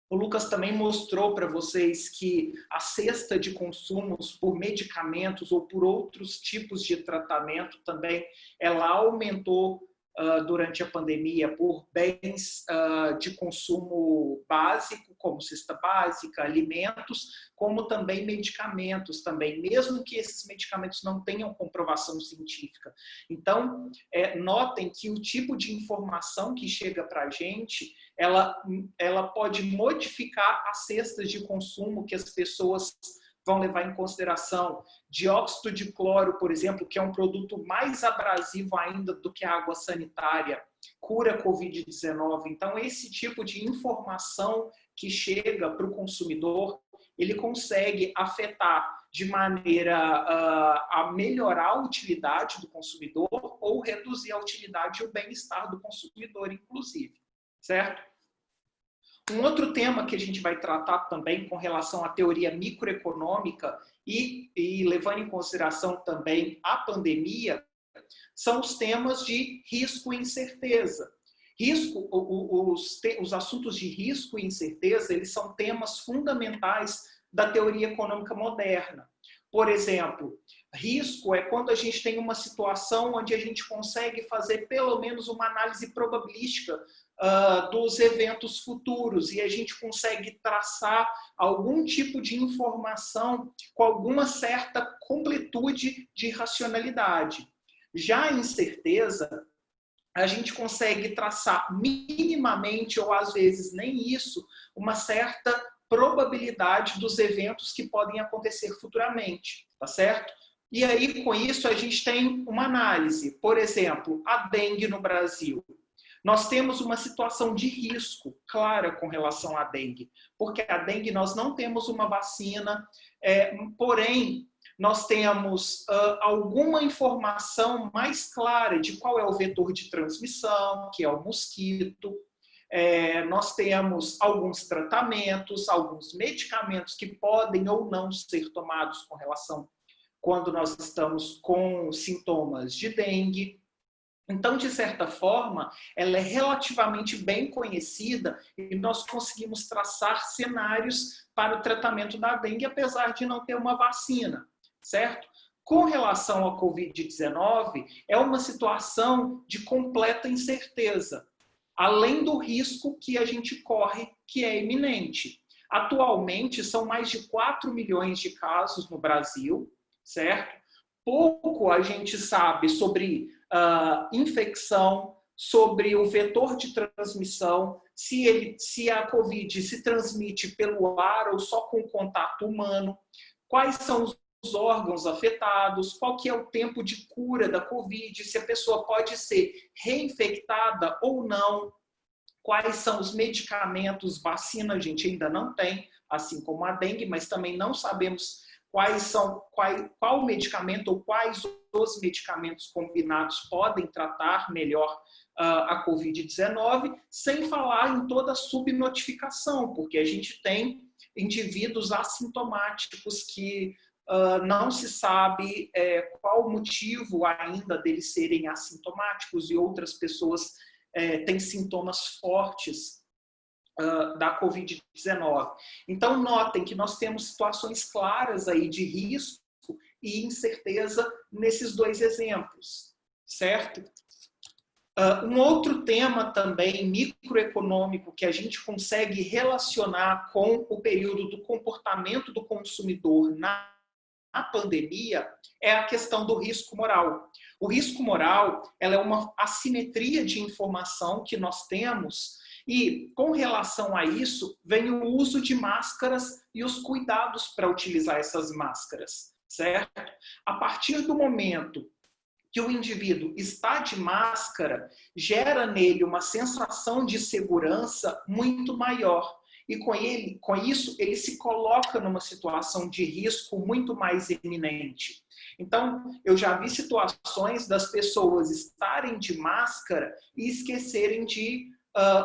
o Lucas também mostrou para vocês que a cesta de consumos por medicamentos ou por outros tipos de tratamento também, ela aumentou durante a pandemia por bens de consumo básico, como cesta básica, alimentos, como também medicamentos também, mesmo que esses medicamentos não tenham comprovação científica. Então, notem que o tipo de informação que chega para a gente, ela pode modificar as cestas de consumo que as pessoas vão levar em consideração dióxido de cloro, por exemplo, que é um produto mais abrasivo ainda do que a água sanitária, cura Covid-19. Então, esse tipo de informação que chega para o consumidor, ele consegue afetar de maneira a melhorar a utilidade do consumidor ou reduzir a utilidade e o bem-estar do consumidor, inclusive, certo? Um outro tema que a gente vai tratar também com relação à teoria microeconômica e levando em consideração também a pandemia, são os temas de risco e incerteza. Os assuntos de risco e incerteza, eles são temas fundamentais da teoria econômica moderna. Por exemplo, risco é quando a gente tem uma situação onde a gente consegue fazer pelo menos uma análise probabilística dos eventos futuros e a gente consegue traçar algum tipo de informação com alguma certa completude de racionalidade. Já a incerteza, a gente consegue traçar minimamente, ou às vezes nem isso, uma certa probabilidade dos eventos que podem acontecer futuramente, tá certo? E aí, com isso, a gente tem uma análise. Por exemplo, a dengue no Brasil. Nós temos uma situação de risco clara com relação à dengue, porque a dengue nós não temos uma vacina, porém, nós temos alguma informação mais clara de qual é o vetor de transmissão, que é o mosquito. Nós temos alguns tratamentos, alguns medicamentos que podem ou não ser tomados com relação quando nós estamos com sintomas de dengue. Então, de certa forma, ela é relativamente bem conhecida e nós conseguimos traçar cenários para o tratamento da dengue, apesar de não ter uma vacina, certo? Com relação à Covid-19, é uma situação de completa incerteza, além do risco que a gente corre, que é iminente. Atualmente, são mais de 4 milhões de casos no Brasil, certo? Pouco a gente sabe sobre infecção, sobre o vetor de transmissão, se a Covid se transmite pelo ar ou só com contato humano, quais são os órgãos afetados, qual que é o tempo de cura da Covid, se a pessoa pode ser reinfectada ou não, quais são os medicamentos, vacina a gente ainda não tem, assim como a dengue, mas também não sabemos qual medicamento ou quais os medicamentos combinados podem tratar melhor a Covid-19, sem falar em toda a subnotificação, porque a gente tem indivíduos assintomáticos que não se sabe qual o motivo ainda deles serem assintomáticos e outras pessoas têm sintomas fortes da Covid-19. Então, notem que nós temos situações claras aí de risco e incerteza nesses dois exemplos, certo? Um outro tema também microeconômico que a gente consegue relacionar com o período do comportamento do consumidor na pandemia é a questão do risco moral. O risco moral, ela é uma assimetria de informação que nós temos e, com relação a isso, vem o uso de máscaras e os cuidados para utilizar essas máscaras, certo? A partir do momento que o indivíduo está de máscara, gera nele uma sensação de segurança muito maior. E com isso, ele se coloca numa situação de risco muito mais iminente. Então, eu já vi situações das pessoas estarem de máscara e esquecerem de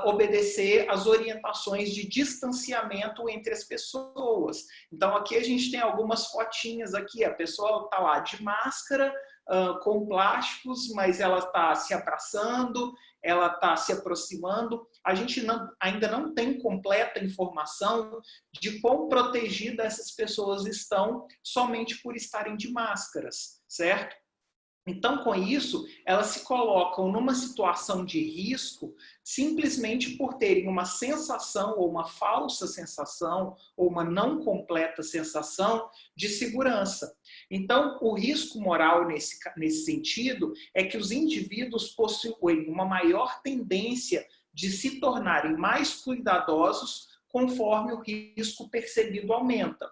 obedecer às orientações de distanciamento entre as pessoas. Então, aqui a gente tem algumas fotinhas aqui, a pessoa está lá de máscara, com plásticos, mas ela está se abraçando, ela está se aproximando. A gente ainda não tem completa informação de quão protegidas essas pessoas estão somente por estarem de máscaras, certo? Então, com isso, elas se colocam numa situação de risco simplesmente por terem uma sensação ou uma falsa sensação ou uma não completa sensação de segurança. Então, o risco moral nesse sentido é que os indivíduos possuem uma maior tendência de se tornarem mais cuidadosos conforme o risco percebido aumenta.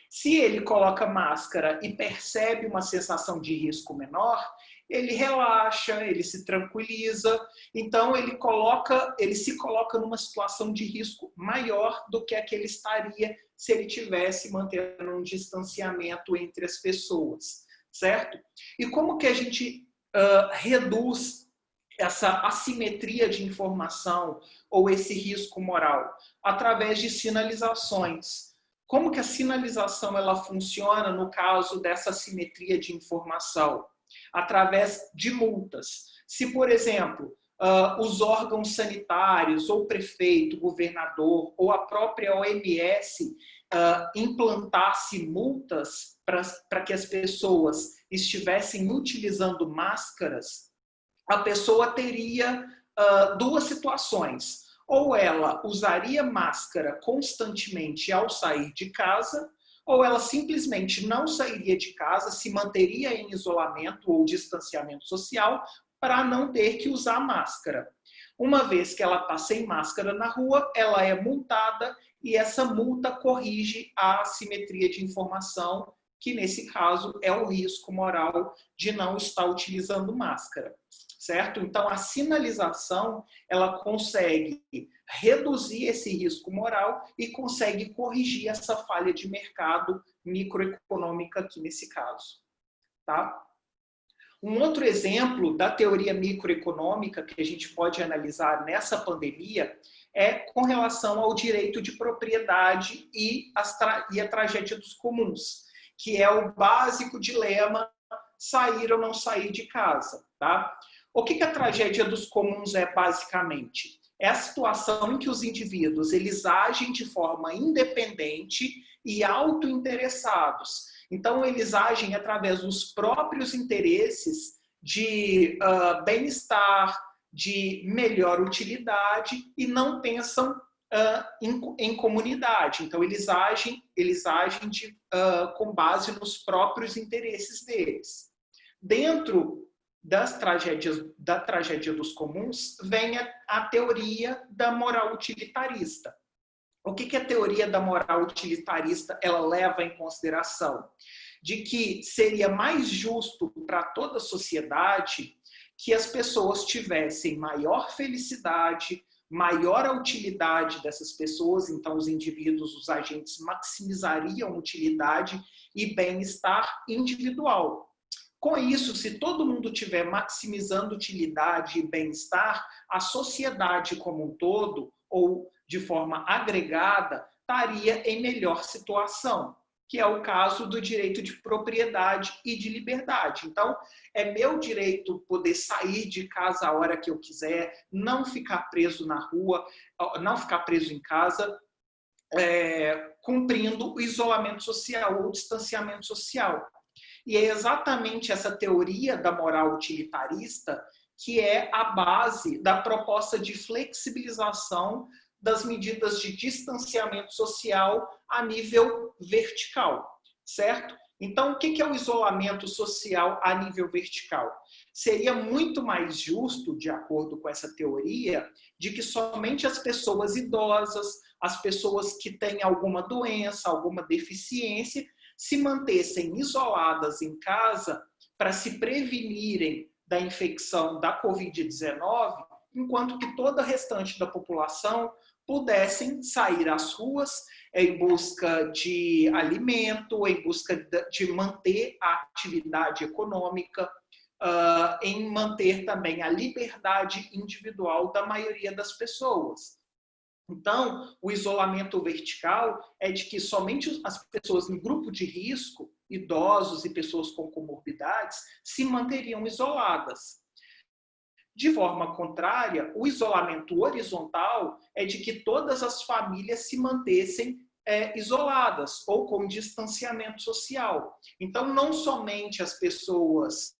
Se ele coloca máscara e percebe uma sensação de risco menor, ele relaxa, ele se tranquiliza, então ele se coloca numa situação de risco maior do que a que ele estaria se ele tivesse mantendo um distanciamento entre as pessoas, certo? E como que a gente reduz essa assimetria de informação ou esse risco moral? Através de sinalizações. Como que a sinalização ela funciona no caso dessa assimetria de informação? Através de multas. Se, por exemplo, os órgãos sanitários, ou prefeito, governador, ou a própria OMS implantasse multas para que as pessoas estivessem utilizando máscaras, a pessoa teria duas situações. Ou ela usaria máscara constantemente ao sair de casa, ou ela simplesmente não sairia de casa, se manteria em isolamento ou distanciamento social para não ter que usar máscara. Uma vez que ela está sem máscara na rua, ela é multada e essa multa corrige a assimetria de informação, que nesse caso é o risco moral de não estar utilizando máscara, certo? Então a sinalização, ela consegue reduzir esse risco moral e consegue corrigir essa falha de mercado microeconômica aqui nesse caso, tá? Um outro exemplo da teoria microeconômica que a gente pode analisar nessa pandemia é com relação ao direito de propriedade e a tragédia dos comuns, que é o básico dilema sair ou não sair de casa, tá? O que a tragédia dos comuns é basicamente? É a situação em que os indivíduos eles agem de forma independente e autointeressados. Então, eles agem através dos próprios interesses de bem-estar, de melhor utilidade e não pensam em comunidade. Então, eles agem com base nos próprios interesses deles. Dentro da tragédia dos comuns, vem a teoria da moral utilitarista. O que a teoria da moral utilitarista ela leva em consideração? De que seria mais justo para toda a sociedade que as pessoas tivessem maior felicidade, maior a utilidade dessas pessoas, então os indivíduos, os agentes maximizariam utilidade e bem-estar individual. Com isso, se todo mundo estiver maximizando utilidade e bem-estar, a sociedade como um todo, ou de forma agregada, estaria em melhor situação, que é o caso do direito de propriedade e de liberdade. Então, é meu direito poder sair de casa a hora que eu quiser, não ficar preso na rua, não ficar preso em casa, cumprindo o isolamento social ou o distanciamento social. E é exatamente essa teoria da moral utilitarista que é a base da proposta de flexibilização das medidas de distanciamento social a nível vertical, certo? Então, o que é o isolamento social a nível vertical? Seria muito mais justo, de acordo com essa teoria, de que somente as pessoas idosas, as pessoas que têm alguma doença, alguma deficiência, se mantessem isoladas em casa para se prevenirem da infecção da Covid-19, enquanto que toda a restante da população pudessem sair às ruas em busca de alimento, em busca de manter a atividade econômica, em manter também a liberdade individual da maioria das pessoas. Então, o isolamento vertical é de que somente as pessoas em grupo de risco, idosos e pessoas com comorbidades, se manteriam isoladas. De forma contrária, o isolamento horizontal é de que todas as famílias se mantessem isoladas ou com distanciamento social. Então, não somente as pessoas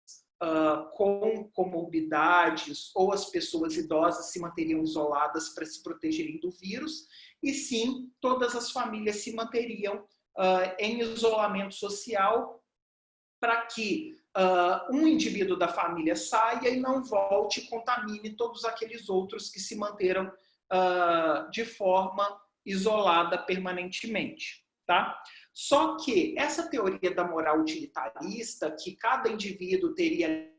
com comorbidades ou as pessoas idosas se manteriam isoladas para se protegerem do vírus, e sim, todas as famílias se manteriam em isolamento social para que um indivíduo da família saia e não volte e contamine todos aqueles outros que se manteram de forma isolada permanentemente. tá? Só que essa teoria da moral utilitarista, que cada indivíduo teria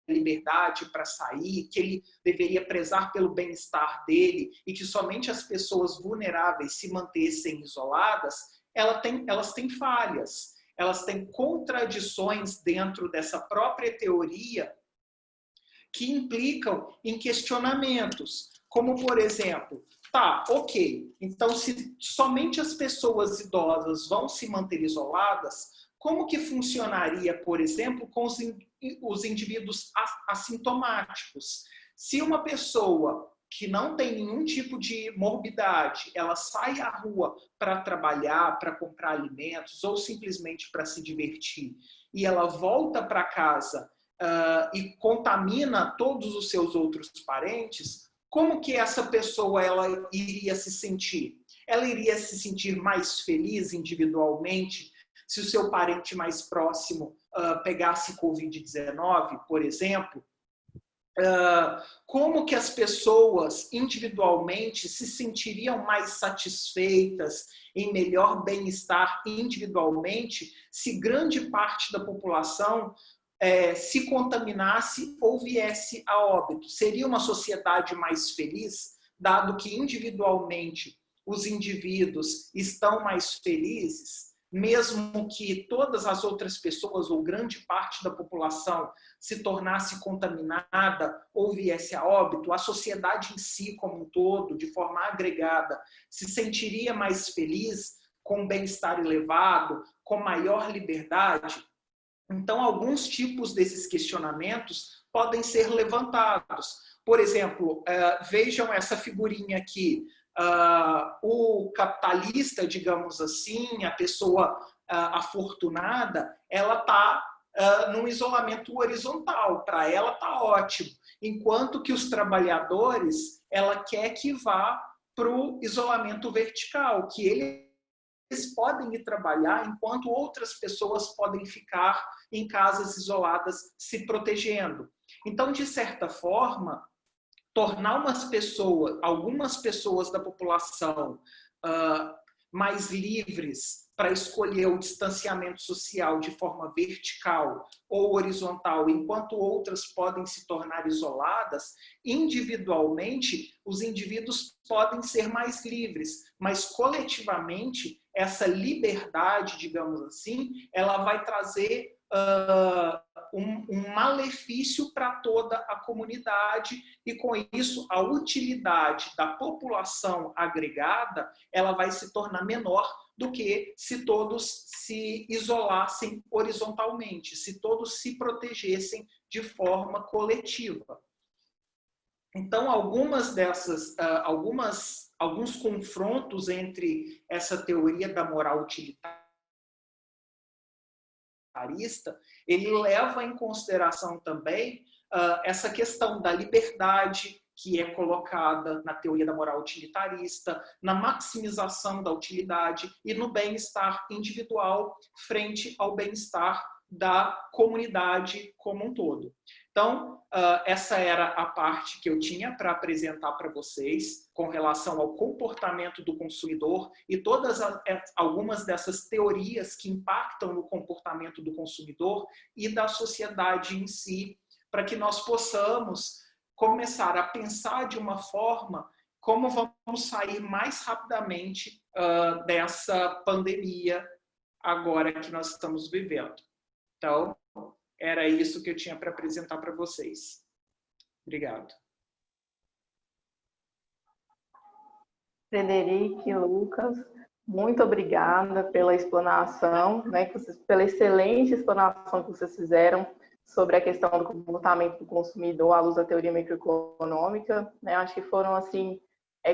liberdade para sair, que ele deveria prezar pelo bem-estar dele e que somente as pessoas vulneráveis se mantessem isoladas, elas têm falhas, elas têm contradições dentro dessa própria teoria que implicam em questionamentos, como, por exemplo, tá, ok, então se somente as pessoas idosas vão se manter isoladas, como que funcionaria, por exemplo, com os indivíduos assintomáticos? Se uma pessoa que não tem nenhum tipo de morbidade, ela sai à rua para trabalhar, para comprar alimentos ou simplesmente para se divertir, e ela volta para casa e contamina todos os seus outros parentes, como que essa pessoa ela iria se sentir? Ela iria se sentir mais feliz individualmente se o seu parente mais próximo pegasse Covid-19, por exemplo? Como que as pessoas individualmente se sentiriam mais satisfeitas, em melhor bem-estar individualmente, se grande parte da população se contaminasse ou viesse a óbito? Seria uma sociedade mais feliz, dado que individualmente os indivíduos estão mais felizes, mesmo que todas as outras pessoas ou grande parte da população se tornasse contaminada ou viesse a óbito, a sociedade em si como um todo, de forma agregada, se sentiria mais feliz, com bem-estar elevado, com maior liberdade? Então, alguns tipos desses questionamentos podem ser levantados. Por exemplo, vejam essa figurinha aqui. O capitalista, digamos assim, a pessoa afortunada, ela está num isolamento horizontal. Para ela está ótimo. Enquanto que os trabalhadores, ela quer que vá para o isolamento vertical, que eles podem ir trabalhar enquanto outras pessoas podem ficar em casas isoladas se protegendo. Então, de certa forma, tornar algumas pessoas da população mais livres para escolher o distanciamento social de forma vertical ou horizontal, enquanto outras podem se tornar isoladas, individualmente, os indivíduos podem ser mais livres, mas coletivamente, essa liberdade, digamos assim, ela vai trazer um malefício para toda a comunidade e, com isso, a utilidade da população agregada ela vai se tornar menor do que se todos se isolassem horizontalmente, se todos se protegessem de forma coletiva. Então, alguns confrontos entre essa teoria da moral utilitarista, ele leva em consideração também essa questão da liberdade que é colocada na teoria da moral utilitarista, na maximização da utilidade e no bem-estar individual frente ao bem-estar da comunidade como um todo. Então, essa era a parte que eu tinha para apresentar para vocês com relação ao comportamento do consumidor e algumas dessas teorias que impactam no comportamento do consumidor e da sociedade em si, para que nós possamos começar a pensar de uma forma como vamos sair mais rapidamente dessa pandemia agora que nós estamos vivendo. Então, era isso que eu tinha para apresentar para vocês. Obrigado. Frederico e Lucas, muito obrigada pela explanação, né, pela excelente explanação que vocês fizeram sobre a questão do comportamento do consumidor à luz da teoria microeconômica, né? Acho que foram assim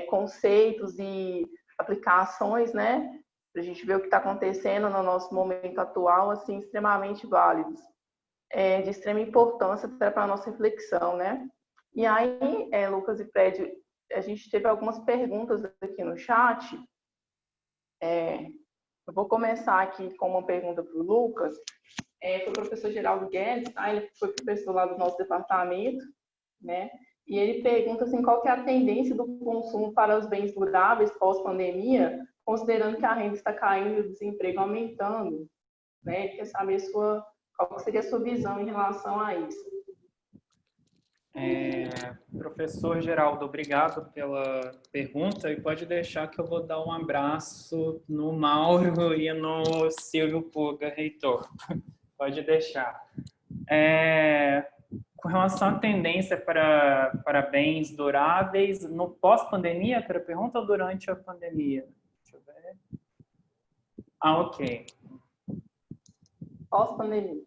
conceitos e aplicações, né, para a gente ver o que está acontecendo no nosso momento atual, assim, extremamente válidos, de extrema importância até para a nossa reflexão, né? E aí, Lucas e Fred, a gente teve algumas perguntas aqui no chat. Eu vou começar aqui com uma pergunta para o Lucas. Foi o professor Geraldo Guedes, ele foi professor lá do nosso departamento, né? E ele pergunta assim, qual que é a tendência do consumo para os bens duráveis pós-pandemia, considerando que a renda está caindo e o desemprego aumentando, né? Quer saber qual seria a sua visão em relação a isso? Professor Geraldo, obrigado pela pergunta e pode deixar que eu vou dar um abraço no Mauro e no Silvio Puga, reitor. Pode deixar. Com relação à tendência para bens duráveis, no pós-pandemia, que era a pergunta, ou durante a pandemia? Deixa eu ver. Ok. Pós-pandemia.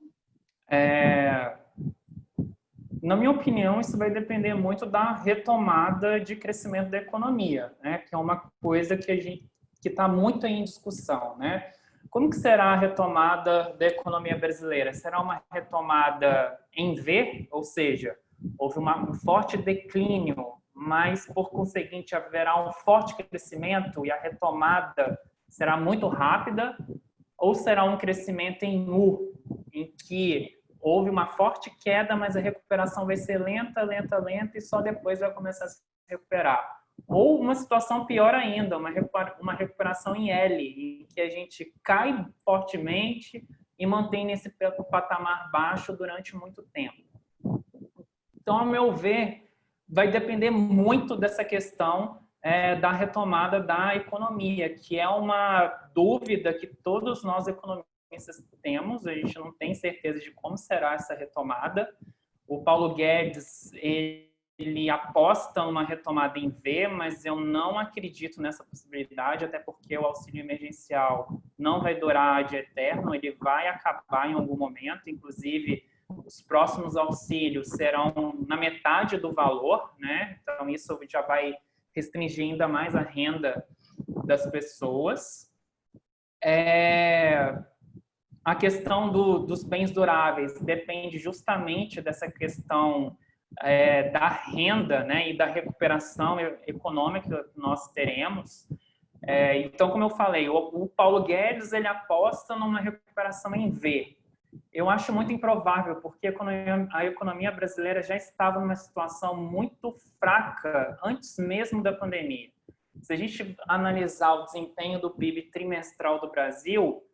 Na minha opinião, isso vai depender muito da retomada de crescimento da economia, né? Que é uma coisa que está muito em discussão, né? Como que será a retomada da economia brasileira? Será uma retomada em V, ou seja, houve um forte declínio, mas, por conseguinte, haverá um forte crescimento e a retomada será muito rápida? Ou será um crescimento em U, em que houve uma forte queda, mas a recuperação vai ser lenta, lenta, lenta e só depois vai começar a se recuperar? Ou uma situação pior ainda, uma recuperação em L, em que a gente cai fortemente e mantém nesse patamar baixo durante muito tempo. Então, ao meu ver, vai depender muito dessa questão da retomada da economia, que é uma dúvida que todos nós economistas temos, a gente não tem certeza de como será essa retomada. O Paulo Guedes, ele aposta numa retomada em V, mas eu não acredito nessa possibilidade, até porque o auxílio emergencial não vai durar de eterno, ele vai acabar em algum momento, inclusive os próximos auxílios serão na metade do valor, né? Então isso já vai restringir ainda mais a renda das pessoas. A questão dos bens duráveis depende justamente dessa questão da renda, né, e da recuperação econômica que nós teremos. Então, como eu falei, o Paulo Guedes ele aposta numa recuperação em V. Eu acho muito improvável, porque a economia brasileira já estava numa situação muito fraca antes mesmo da pandemia. Se a gente analisar o desempenho do PIB trimestral do Brasil,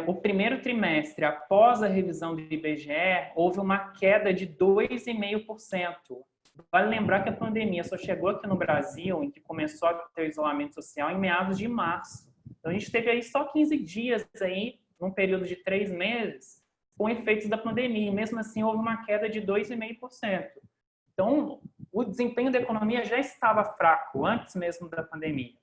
o primeiro trimestre, após a revisão do IBGE, houve uma queda de 2,5%. Vale lembrar que a pandemia só chegou aqui no Brasil, em que começou a ter o isolamento social, em meados de março. Então, a gente teve aí só 15 dias, aí, num período de 3 meses, com efeitos da pandemia. E mesmo assim, houve uma queda de 2,5%. Então, o desempenho da economia já estava fraco antes mesmo da pandemia.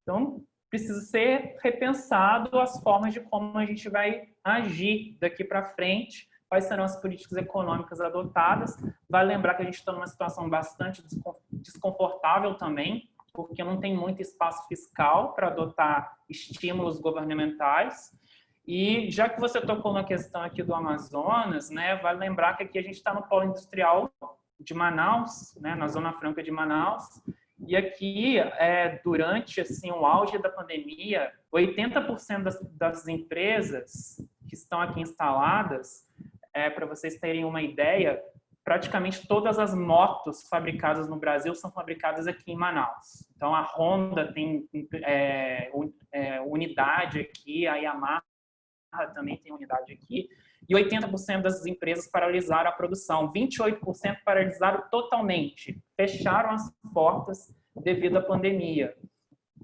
Então, precisa ser repensado as formas de como a gente vai agir daqui para frente, quais serão as políticas econômicas adotadas. Vale lembrar que a gente está numa situação bastante desconfortável também, porque não tem muito espaço fiscal para adotar estímulos governamentais. E já que você tocou na questão aqui do Amazonas, né, vale lembrar que aqui a gente está no polo industrial de Manaus, né, na Zona Franca de Manaus, e aqui, durante assim, o auge da pandemia, 80% das empresas que estão aqui instaladas, para vocês terem uma ideia, praticamente todas as motos fabricadas no Brasil são fabricadas aqui em Manaus. Então, a Honda tem unidade aqui, a Yamaha também tem unidade aqui, e 80% das empresas paralisaram a produção, 28% paralisaram totalmente, fecharam as portas devido à pandemia.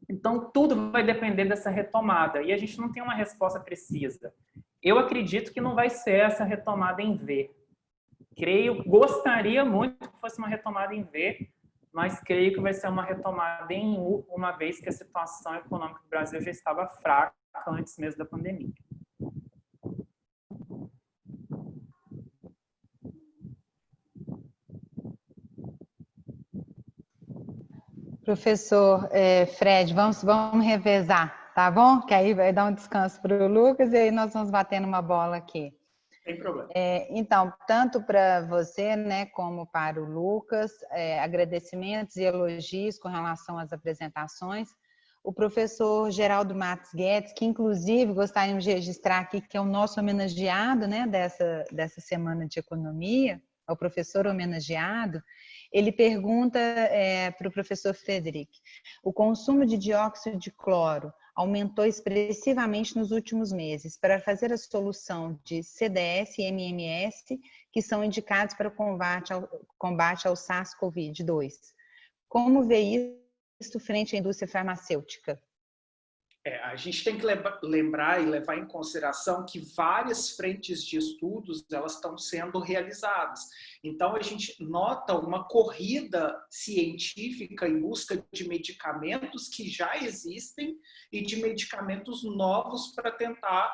Então, tudo vai depender dessa retomada, e a gente não tem uma resposta precisa. Eu acredito que não vai ser essa retomada em V. Gostaria muito que fosse uma retomada em V, mas creio que vai ser uma retomada em U, uma vez que a situação econômica do Brasil já estava fraca antes mesmo da pandemia. Professor Fred, vamos revezar, tá bom? Que aí vai dar um descanso para o Lucas e aí nós vamos batendo uma bola aqui. Sem problema. Então, tanto para você, né, como para o Lucas, agradecimentos e elogios com relação às apresentações. O professor Geraldo Matos Guedes, que inclusive gostaríamos de registrar aqui, que é o nosso homenageado, né, dessa semana de economia, é o professor homenageado. Ele pergunta para o professor Frederic: o consumo de dióxido de cloro aumentou expressivamente nos últimos meses para fazer a solução de CDS e MMS, que são indicados para o combate ao SARS-CoV-2. Como vê isso frente à indústria farmacêutica? A gente tem que lembrar e levar em consideração que várias frentes de estudos elas estão sendo realizadas. Então, a gente nota uma corrida científica em busca de medicamentos que já existem e de medicamentos novos para tentar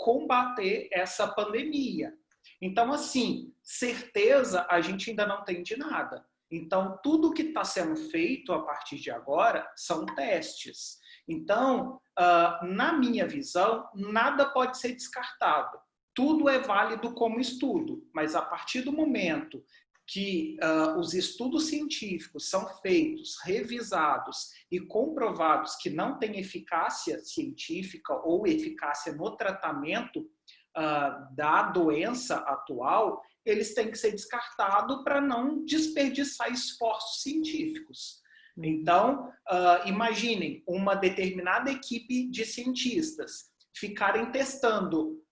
combater essa pandemia. Então, assim, certeza a gente ainda não tem de nada. Então, tudo que está sendo feito a partir de agora são testes. Então, na minha visão, nada pode ser descartado. Tudo é válido como estudo, mas a partir do momento que os estudos científicos são feitos, revisados e comprovados que não têm eficácia científica ou eficácia no tratamento da doença atual, eles têm que ser descartados para não desperdiçar esforços científicos. Então, imaginem uma determinada equipe de cientistas ficarem testando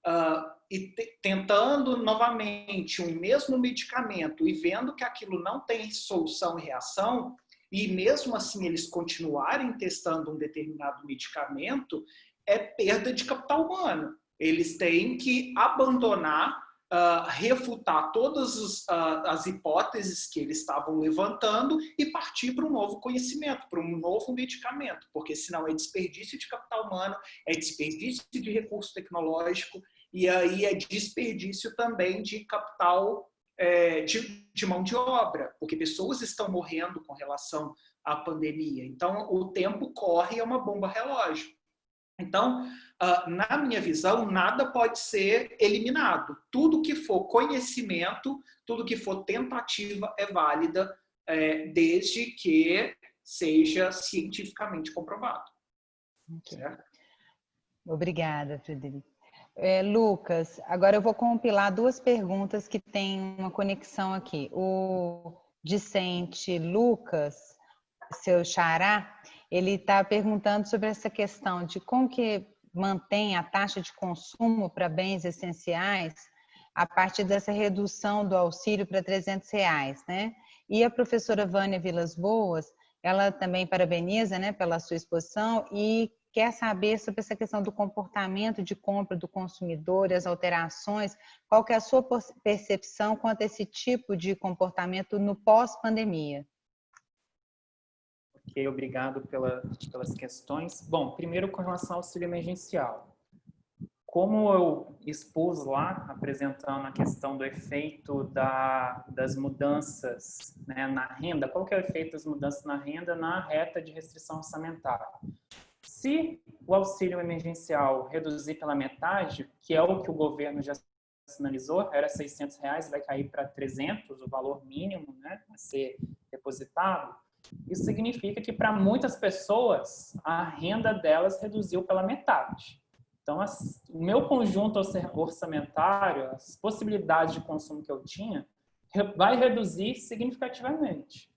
e tentando novamente um mesmo medicamento e vendo que aquilo não tem solução e reação, e mesmo assim eles continuarem testando um determinado medicamento, é perda de capital humano. Eles têm que abandonar, refutar todas as hipóteses que eles estavam levantando e partir para um novo conhecimento, para um novo medicamento, porque senão é desperdício de capital humano, é desperdício de recurso tecnológico e aí é desperdício também de capital, de mão de obra, porque pessoas estão morrendo com relação à pandemia. Então, o tempo corre, é uma bomba relógio. Então, na minha visão, nada pode ser eliminado. Tudo que for conhecimento, tudo que for tentativa é válida, desde que seja cientificamente comprovado. Okay. Certo? Obrigada, Frederico. Lucas, agora eu vou compilar duas perguntas que têm uma conexão aqui. O discente Lucas, seu xará, ele está perguntando sobre essa questão de como que mantém a taxa de consumo para bens essenciais a partir dessa redução do auxílio para R$300, né? E a professora Vânia Vilas Boas, ela também parabeniza, né, pela sua exposição e quer saber sobre essa questão do comportamento de compra do consumidor e as alterações. Qual que é a sua percepção quanto a esse tipo de comportamento no pós-pandemia? Ok, obrigado pelas questões. Bom, primeiro com relação ao auxílio emergencial. Como eu expus lá, apresentando a questão do efeito das mudanças, né, na renda, qual que é o efeito das mudanças na renda na reta de restrição orçamentária? Se o auxílio emergencial reduzir pela metade, que é o que o governo já sinalizou, era R$600, vai cair para 300, o valor mínimo, né, a ser depositado, isso significa que para muitas pessoas a renda delas reduziu pela metade. Então, o meu conjunto orçamentário, as possibilidades de consumo que eu tinha, vai reduzir significativamente.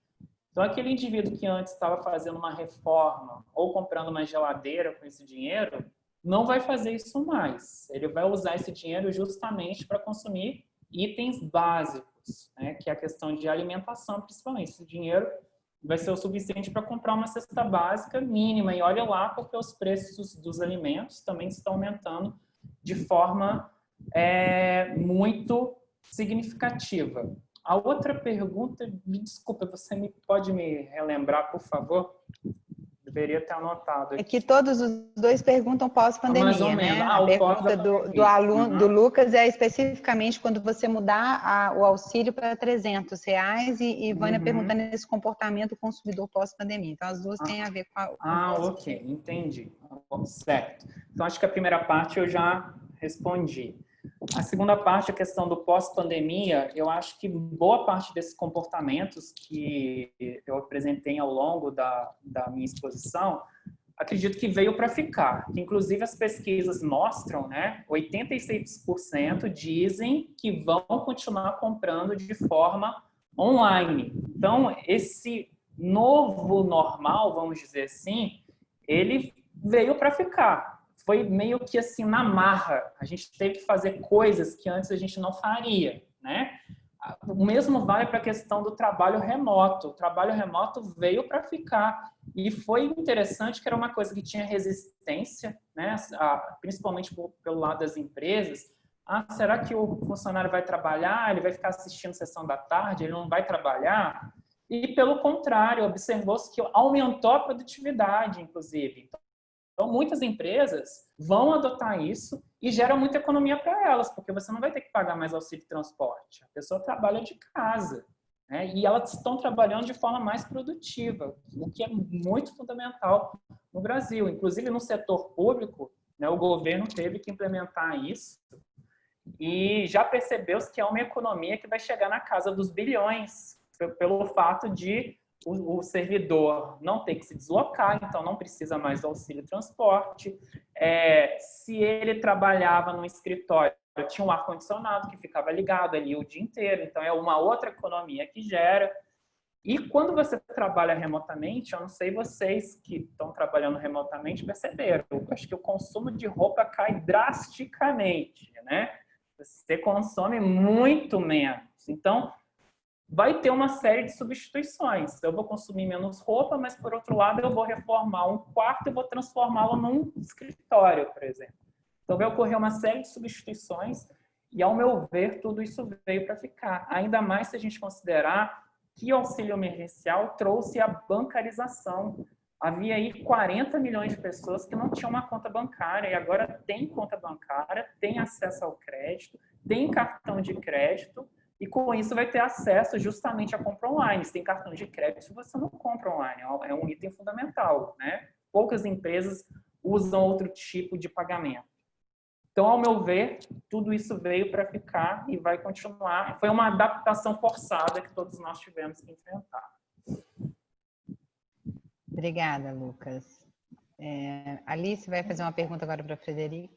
Então, aquele indivíduo que antes estava fazendo uma reforma ou comprando uma geladeira com esse dinheiro, não vai fazer isso mais. Ele vai usar esse dinheiro justamente para consumir itens básicos, né, que é a questão de alimentação, principalmente. Esse dinheiro vai ser o suficiente para comprar uma cesta básica mínima. E olha lá, porque os preços dos alimentos também estão aumentando de forma muito significativa. A outra pergunta, me desculpa, você pode me relembrar, por favor? Deveria ter anotado aqui. É que todos os dois perguntam pós-pandemia, né? A pergunta do aluno, do Lucas, é especificamente quando você mudar o auxílio para R$300 e Vânia perguntando esse comportamento do consumidor pós-pandemia. Então, as duas têm a ver com ok, entendi. Certo. Então, acho que a primeira parte eu já respondi. A segunda parte, a questão do pós-pandemia, eu acho que boa parte desses comportamentos que eu apresentei ao longo da minha exposição, acredito que veio para ficar. Inclusive, as pesquisas mostram, né, 86% dizem que vão continuar comprando de forma online. Então, esse novo normal, vamos dizer assim, ele veio para ficar. Foi meio que assim, na marra. A gente teve que fazer coisas que antes a gente não faria, né? O mesmo vale para a questão do trabalho remoto. O trabalho remoto veio para ficar. E foi interessante que era uma coisa que tinha resistência, né? Principalmente pelo lado das empresas. Será que o funcionário vai trabalhar? Ele vai ficar assistindo sessão da tarde? Ele não vai trabalhar? E, pelo contrário, observou-se que aumentou a produtividade, inclusive. Então, muitas empresas vão adotar isso e geram muita economia para elas, porque você não vai ter que pagar mais auxílio de transporte. A pessoa trabalha de casa, né? E elas estão trabalhando de forma mais produtiva, o que é muito fundamental no Brasil. Inclusive, no setor público, né, o governo teve que implementar isso e já percebeu-se que é uma economia que vai chegar na casa dos bilhões, pelo fato de o servidor não ter que se deslocar, então não precisa mais do auxílio transporte. Se ele trabalhava no escritório, tinha um ar-condicionado que ficava ligado ali o dia inteiro, então é uma outra economia que gera. E quando você trabalha remotamente, eu não sei vocês que estão trabalhando remotamente perceberam, eu acho que o consumo de roupa cai drasticamente, né? Você consome muito menos. Então, vai ter uma série de substituições. Eu vou consumir menos roupa, mas, por outro lado, eu vou reformar um quarto e vou transformá-lo num escritório, por exemplo. Então, vai ocorrer uma série de substituições e, ao meu ver, tudo isso veio para ficar. Ainda mais se a gente considerar que o auxílio emergencial trouxe a bancarização. Havia aí 40 milhões de pessoas que não tinham uma conta bancária e agora tem conta bancária, tem acesso ao crédito, tem cartão de crédito, e com isso vai ter acesso justamente à compra online. Se tem cartão de crédito, você não compra online. É um item fundamental, né? Poucas empresas usam outro tipo de pagamento. Então, ao meu ver, tudo isso veio para ficar e vai continuar. Foi uma adaptação forçada que todos nós tivemos que enfrentar. Obrigada, Lucas. Alice vai fazer uma pergunta agora para a Frederica.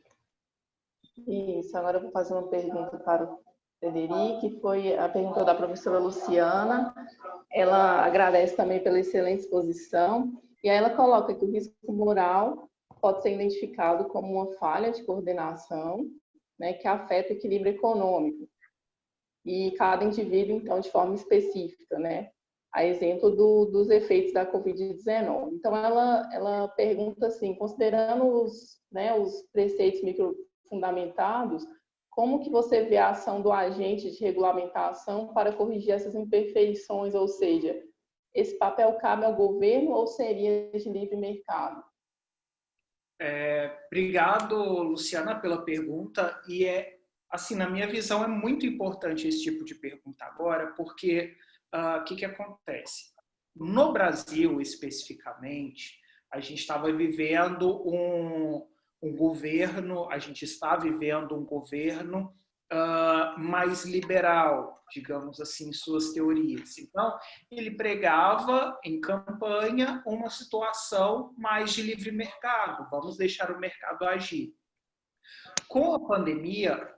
Isso, agora eu vou fazer uma pergunta para o Frederico, que foi a pergunta da professora Luciana. Ela agradece também pela excelente exposição, e aí ela coloca que o risco moral pode ser identificado como uma falha de coordenação, né, que afeta o equilíbrio econômico, e cada indivíduo, então, de forma específica, né, a exemplo dos efeitos da Covid-19. Então, ela pergunta assim, considerando os preceitos microfundamentados, como que você vê a ação do agente de regulamentação para corrigir essas imperfeições, ou seja, esse papel cabe ao governo ou seria de livre mercado? Obrigado, Luciana, pela pergunta. E assim, na minha visão, é muito importante esse tipo de pergunta agora, porque o que acontece? No Brasil, especificamente, a gente estava vivendo um governo, a gente está vivendo um governo mais liberal, digamos assim, em suas teorias. Então, ele pregava em campanha uma situação mais de livre mercado, vamos deixar o mercado agir. Com a pandemia,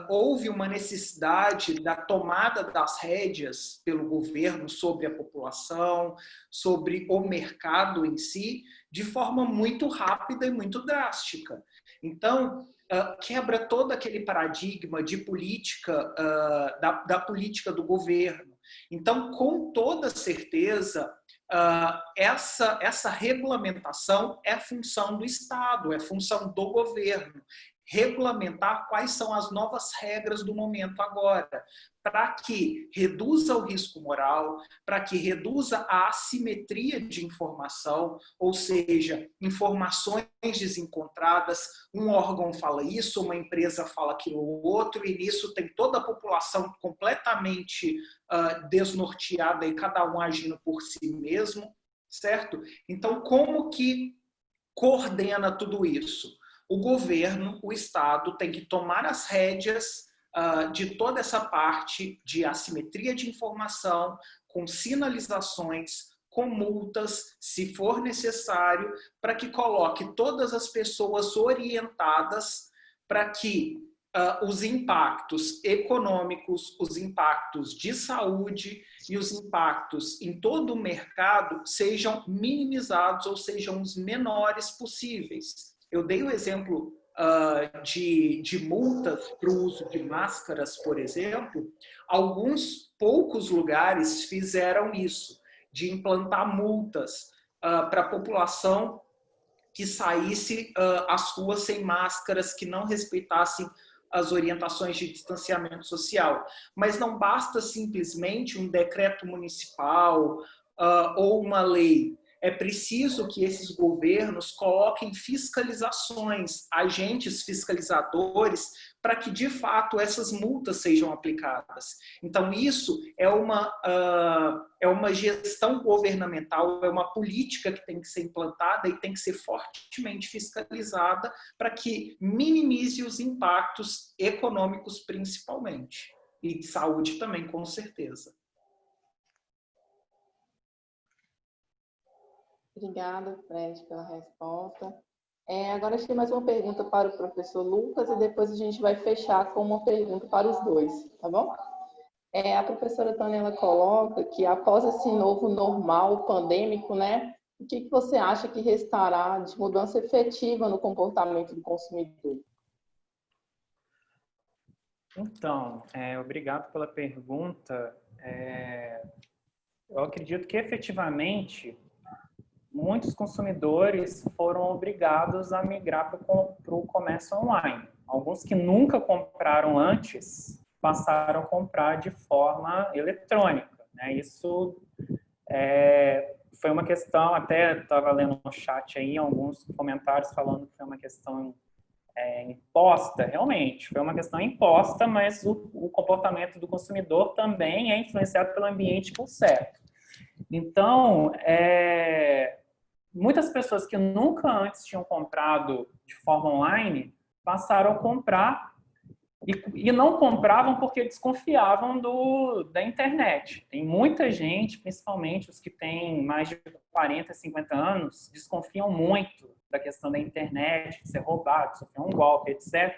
houve uma necessidade da tomada das rédeas pelo governo sobre a população, sobre o mercado em si, de forma muito rápida e muito drástica. Então, quebra todo aquele paradigma de política, da política do governo. Então, com toda certeza, essa regulamentação é função do Estado, é função do governo. Regulamentar quais são as novas regras do momento agora, para que reduza o risco moral, para que reduza a assimetria de informação, ou seja, informações desencontradas, um órgão fala isso, uma empresa fala aquilo outro, e nisso tem toda a população completamente desnorteada e cada um agindo por si mesmo, certo? Então, como que coordena tudo isso? O governo, o Estado, tem que tomar as rédeas de toda essa parte de assimetria de informação, com sinalizações, com multas, se for necessário, para que coloque todas as pessoas orientadas para que os impactos econômicos, os impactos de saúde e os impactos em todo o mercado sejam minimizados ou sejam os menores possíveis. Eu dei o exemplo de multas para o uso de máscaras, por exemplo. Alguns poucos lugares fizeram isso, de implantar multas para a população que saísse às ruas sem máscaras, que não respeitassem as orientações de distanciamento social. Mas não basta simplesmente um decreto municipal ou uma lei. É preciso que esses governos coloquem fiscalizações, agentes fiscalizadores, para que, de fato, essas multas sejam aplicadas. Então, isso é uma gestão governamental, é uma política que tem que ser implantada e tem que ser fortemente fiscalizada para que minimize os impactos econômicos, principalmente. E de saúde também, com certeza. Obrigada, Fred, pela resposta. Agora acho que tem mais uma pergunta para o professor Lucas e depois a gente vai fechar com uma pergunta para os dois, tá bom? A professora Tânia, ela coloca que após esse novo normal pandêmico, né, o que você acha que restará de mudança efetiva no comportamento do consumidor? Então, obrigado pela pergunta. Eu acredito que efetivamente muitos consumidores foram obrigados a migrar para o comércio online. Alguns que nunca compraram antes passaram a comprar de forma eletrônica, né? Isso foi uma questão, até estava lendo no chat aí alguns comentários falando que foi uma questão imposta. Realmente, foi uma questão imposta, mas o comportamento do consumidor também é influenciado pelo ambiente por certo. Então, muitas pessoas que nunca antes tinham comprado de forma online passaram a comprar e não compravam porque desconfiavam da internet. Tem muita gente, principalmente os que têm mais de 40, 50 anos, desconfiam muito da questão da internet, de ser roubado, sofrer um golpe, etc.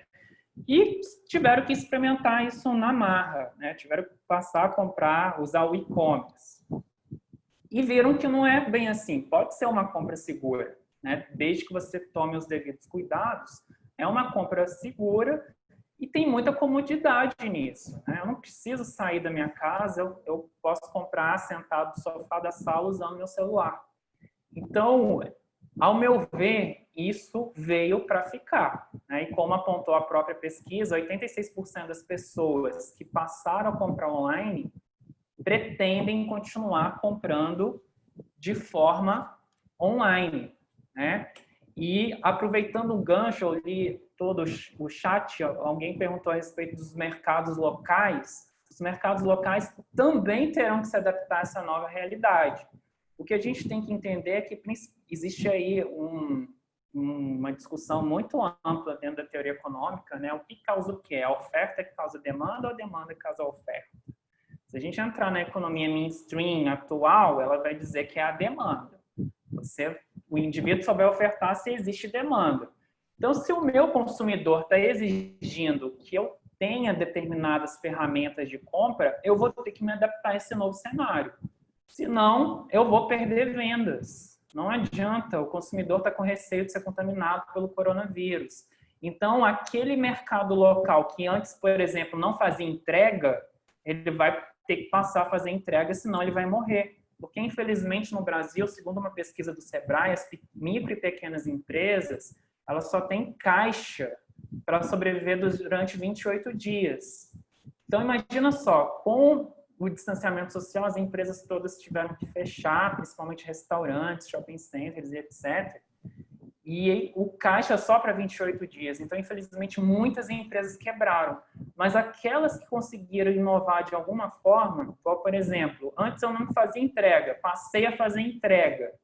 E tiveram que experimentar isso na marra, né? Tiveram que passar a comprar, usar o e-commerce. E viram que não é bem assim. Pode ser uma compra segura, né? Desde que você tome os devidos cuidados. É uma compra segura e tem muita comodidade nisso, né? Eu não preciso sair da minha casa, eu posso comprar sentado no sofá da sala usando meu celular. Então, ao meu ver, isso veio para ficar, né? E como apontou a própria pesquisa, 86% das pessoas que passaram a comprar online pretendem continuar comprando de forma online, né? E aproveitando o gancho, eu li todo o chat, alguém perguntou a respeito dos mercados locais. Os mercados locais também terão que se adaptar a essa nova realidade. O que a gente tem que entender é que existe aí uma discussão muito ampla dentro da teoria econômica, né? O que causa o quê? A oferta que causa a demanda ou a demanda que causa a oferta? Se a gente entrar na economia mainstream atual, ela vai dizer que é a demanda. O indivíduo só vai ofertar se existe demanda. Então, se o meu consumidor está exigindo que eu tenha determinadas ferramentas de compra, eu vou ter que me adaptar a esse novo cenário. Senão, eu vou perder vendas. Não adianta, o consumidor está com receio de ser contaminado pelo coronavírus. Então, aquele mercado local que antes, por exemplo, não fazia entrega, ele vai ter que passar a fazer entrega, senão ele vai morrer. Porque, infelizmente, no Brasil, segundo uma pesquisa do Sebrae, as micro e pequenas empresas, elas só têm caixa para sobreviver durante 28 dias. Então, imagina só, com o distanciamento social, as empresas todas tiveram que fechar, principalmente restaurantes, shopping centers e etc. E o caixa só para 28 dias. Então, infelizmente, muitas empresas quebraram. Mas aquelas que conseguiram inovar de alguma forma, por exemplo, antes eu não fazia entrega, passei a fazer entrega.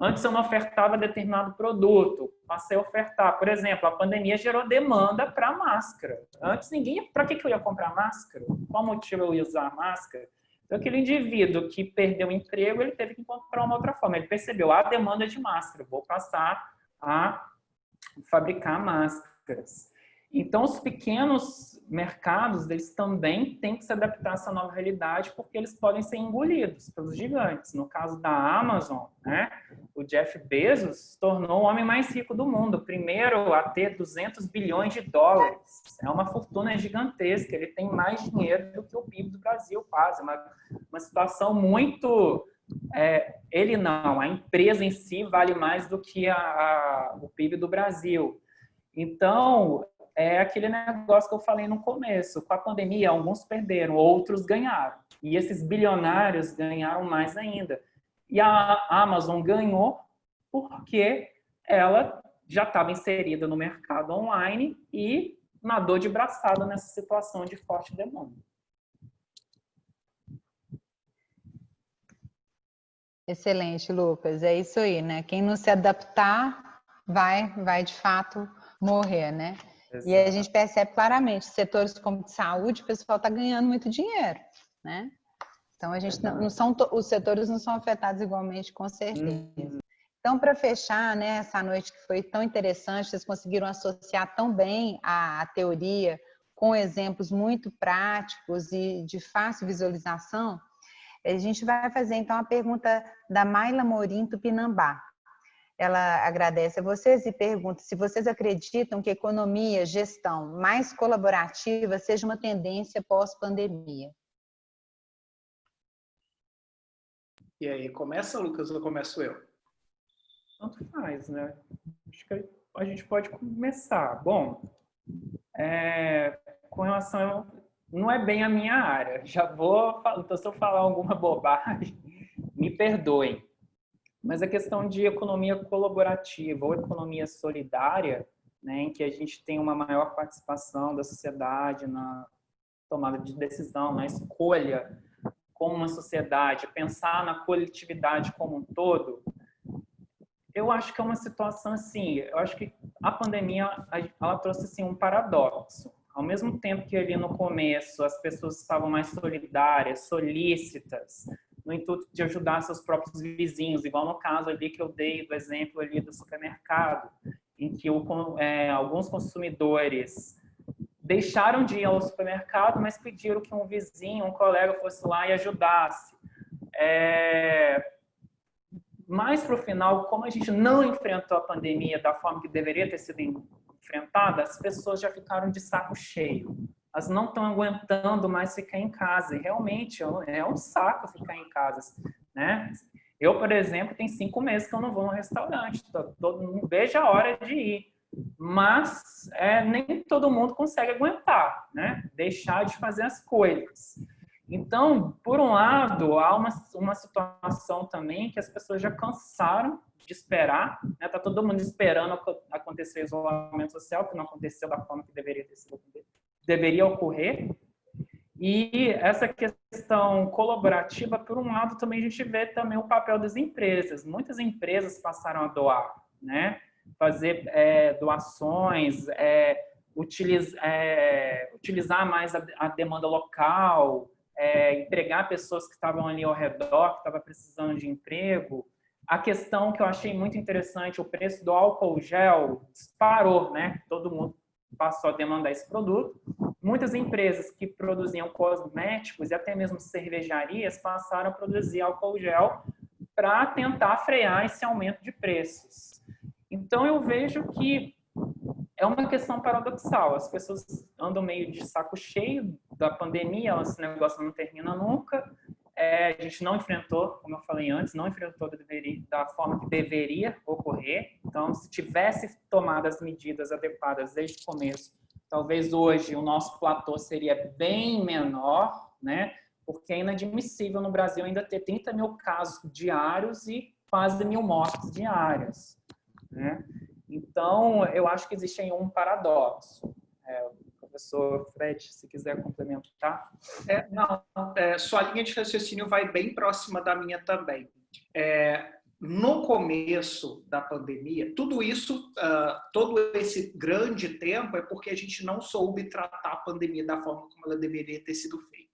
Antes eu não ofertava determinado produto, passei a ofertar. Por exemplo, a pandemia gerou demanda para máscara. Antes ninguém... Para que eu ia comprar máscara? Qual motivo eu ia usar máscara? Então, aquele indivíduo que perdeu o emprego, ele teve que encontrar uma outra forma. Ele percebeu a demanda de máscara. Vou passar a fabricar máscaras. Então, os pequenos mercados, eles também têm que se adaptar a essa nova realidade, porque eles podem ser engolidos pelos gigantes. No caso da Amazon, né, o Jeff Bezos se tornou o homem mais rico do mundo, o primeiro a ter 200 bilhões de dólares. É uma fortuna gigantesca, ele tem mais dinheiro do que o PIB do Brasil, quase. Uma situação muito... ele não, a empresa em si vale mais do que o PIB do Brasil. Então, é aquele negócio que eu falei no começo. Com a pandemia, alguns perderam, outros ganharam. E esses bilionários ganharam mais ainda. E a Amazon ganhou porque ela já estava inserida no mercado online e nadou de braçada nessa situação de forte demanda. Excelente, Lucas. É isso aí, né? Quem não se adaptar vai de fato morrer, né? Exato. E a gente percebe claramente, setores como de saúde, o pessoal está ganhando muito dinheiro, né? Então, a gente os setores não são afetados igualmente, com certeza. Então, para fechar, né, essa noite que foi tão interessante, vocês conseguiram associar tão bem a teoria com exemplos muito práticos e de fácil visualização. A gente vai fazer, então, a pergunta da Mayla Morim Tupinambá. Ela agradece a vocês e pergunta se vocês acreditam que economia, gestão mais colaborativa seja uma tendência pós-pandemia. E aí, começa, Lucas, ou começo eu? Tanto faz, né? Acho que a gente pode começar. Bom, com relação... Não é bem a minha área. Já vou... Então, se eu falar alguma bobagem, me perdoem. Mas a questão de economia colaborativa ou economia solidária, né, em que a gente tem uma maior participação da sociedade na tomada de decisão, na escolha como uma sociedade, pensar na coletividade como um todo, eu acho que é uma situação assim, eu acho que a pandemia, ela trouxe assim, um paradoxo. Ao mesmo tempo que ali no começo as pessoas estavam mais solidárias, solícitas, no intuito de ajudar seus próprios vizinhos, igual no caso ali que eu dei do exemplo ali do supermercado, em que alguns consumidores deixaram de ir ao supermercado, mas pediram que um vizinho, um colega fosse lá e ajudasse. Mais para o final, como a gente não enfrentou a pandemia da forma que deveria ter sido enfrentada, as pessoas já ficaram de saco cheio. Elas não estão aguentando mais ficar em casa. E realmente é um saco ficar em casa, né? Eu, por exemplo, tem 5 meses que eu não vou no restaurante. Não vejo a hora de ir. Mas nem todo mundo consegue aguentar, né? Deixar de fazer as coisas. Então, por um lado, há uma situação também que as pessoas já cansaram de esperar, né? Tá todo mundo esperando acontecer o isolamento social, que não aconteceu da forma que deveria ocorrer. E essa questão colaborativa, por um lado, também a gente vê também o papel das empresas. Muitas empresas passaram a doar, né? Fazer doações, utilizar mais a demanda local, empregar pessoas que estavam ali ao redor, que estavam precisando de emprego. A questão que eu achei muito interessante, o preço do álcool gel disparou, né? Todo mundo passou a demandar esse produto. Muitas empresas que produziam cosméticos e até mesmo cervejarias passaram a produzir álcool gel para tentar frear esse aumento de preços. Então, eu vejo que é uma questão paradoxal. As pessoas andam meio de saco cheio da pandemia, esse negócio não termina nunca. A gente não enfrentou, como eu falei antes, não enfrentou da forma que deveria ocorrer. Então, se tivesse tomado as medidas adequadas desde o começo, talvez hoje o nosso platô seria bem menor, né? Porque é inadmissível no Brasil ainda ter 30 mil casos diários e quase 1.000 mortes diárias, né? Então, eu acho que existe aí um paradoxo. Professor Fred, se quiser complementar. Sua linha de raciocínio vai bem próxima da minha também. No começo da pandemia, tudo isso, todo esse grande tempo é porque a gente não soube tratar a pandemia da forma como ela deveria ter sido feita.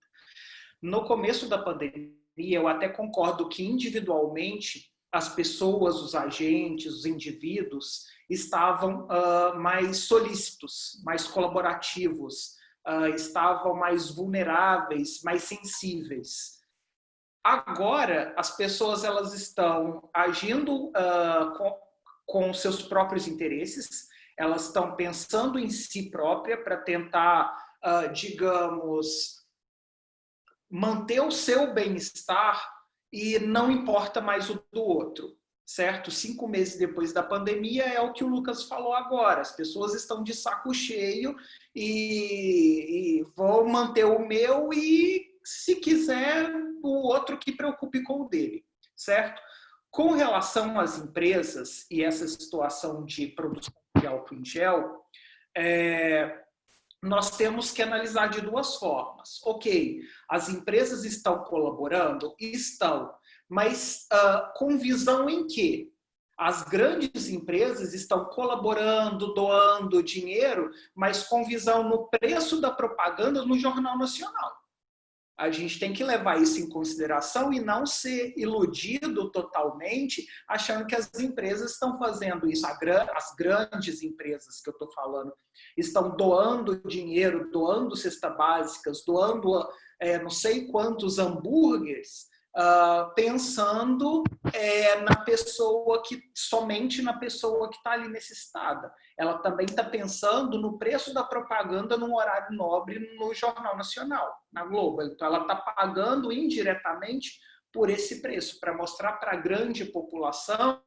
No começo da pandemia, eu até concordo que individualmente as pessoas, os agentes, os indivíduos estavam mais solícitos, mais colaborativos, estavam mais vulneráveis, mais sensíveis. Agora, as pessoas elas estão agindo com seus próprios interesses, elas estão pensando em si própria para tentar, digamos, manter o seu bem-estar e não importa mais o do outro, certo? 5 meses depois da pandemia é o que o Lucas falou agora, as pessoas estão de saco cheio e vou manter o meu e, se quiser, o outro que preocupe com o dele, certo? Com relação às empresas e essa situação de produção de álcool em gel, nós temos que analisar de 2 formas. Ok, as empresas estão colaborando? Estão. Mas com visão em quê? As grandes empresas estão colaborando, doando dinheiro, mas com visão no preço da propaganda no Jornal Nacional. A gente tem que levar isso em consideração e não ser iludido totalmente, achando que as empresas estão fazendo isso. As grandes empresas que eu estou falando estão doando dinheiro, doando cestas básicas, doando não sei quantos hambúrgueres, pensando somente na pessoa que está ali necessitada. Ela também está pensando no preço da propaganda num horário nobre no Jornal Nacional, na Globo. Então, ela está pagando indiretamente por esse preço, para mostrar para a grande população,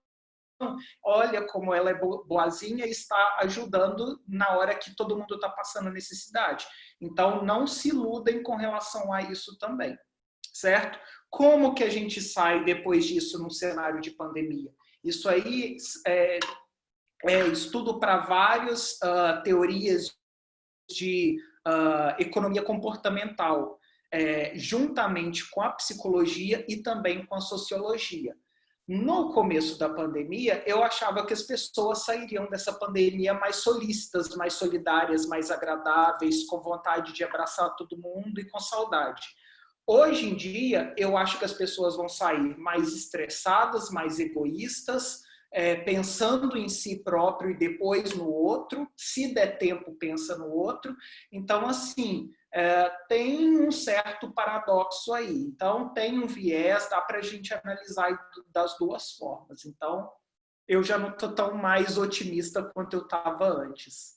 olha como ela é boazinha e está ajudando na hora que todo mundo está passando necessidade. Então, não se iludem com relação a isso também, certo? Como que a gente sai depois disso num cenário de pandemia? Isso aí é estudo para várias teorias de economia comportamental, juntamente com a psicologia e também com a sociologia. No começo da pandemia, eu achava que as pessoas sairiam dessa pandemia mais solícitas, mais solidárias, mais agradáveis, com vontade de abraçar todo mundo e com saudade. Hoje em dia, eu acho que as pessoas vão sair mais estressadas, mais egoístas, pensando em si próprio e depois no outro, se der tempo, pensa no outro. Então, assim, tem um certo paradoxo aí. Então, tem um viés, dá para a gente analisar das 2 formas. Então, eu já não estou tão mais otimista quanto eu estava antes.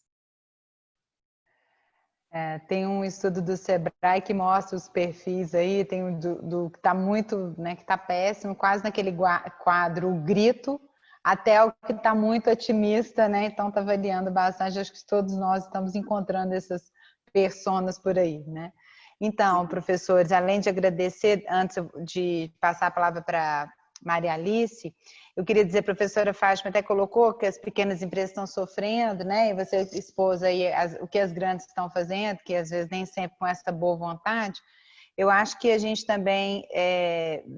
Tem um estudo do Sebrae que mostra os perfis aí, tem um do que está muito, né, que está péssimo, quase naquele quadro, o grito, até o que está muito otimista, né? Então está variando bastante, acho que todos nós estamos encontrando essas personas por aí, né? Então, professores, além de agradecer, antes de passar a palavra para Maria Alice, eu queria dizer, a professora Fátima até colocou que as pequenas empresas estão sofrendo, né? E você expôs aí o que as grandes estão fazendo, que às vezes nem sempre com essa boa vontade. Eu acho que a gente também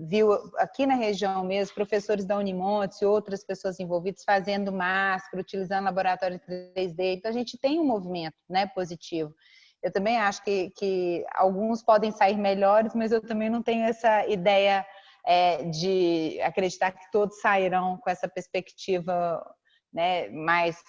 viu aqui na região mesmo, professores da Unimontes e outras pessoas envolvidas fazendo máscara, utilizando laboratório 3D. Então, a gente tem um movimento, né, positivo. Eu também acho que alguns podem sair melhores, mas eu também não tenho essa ideia de acreditar que todos sairão com essa perspectiva, né, mais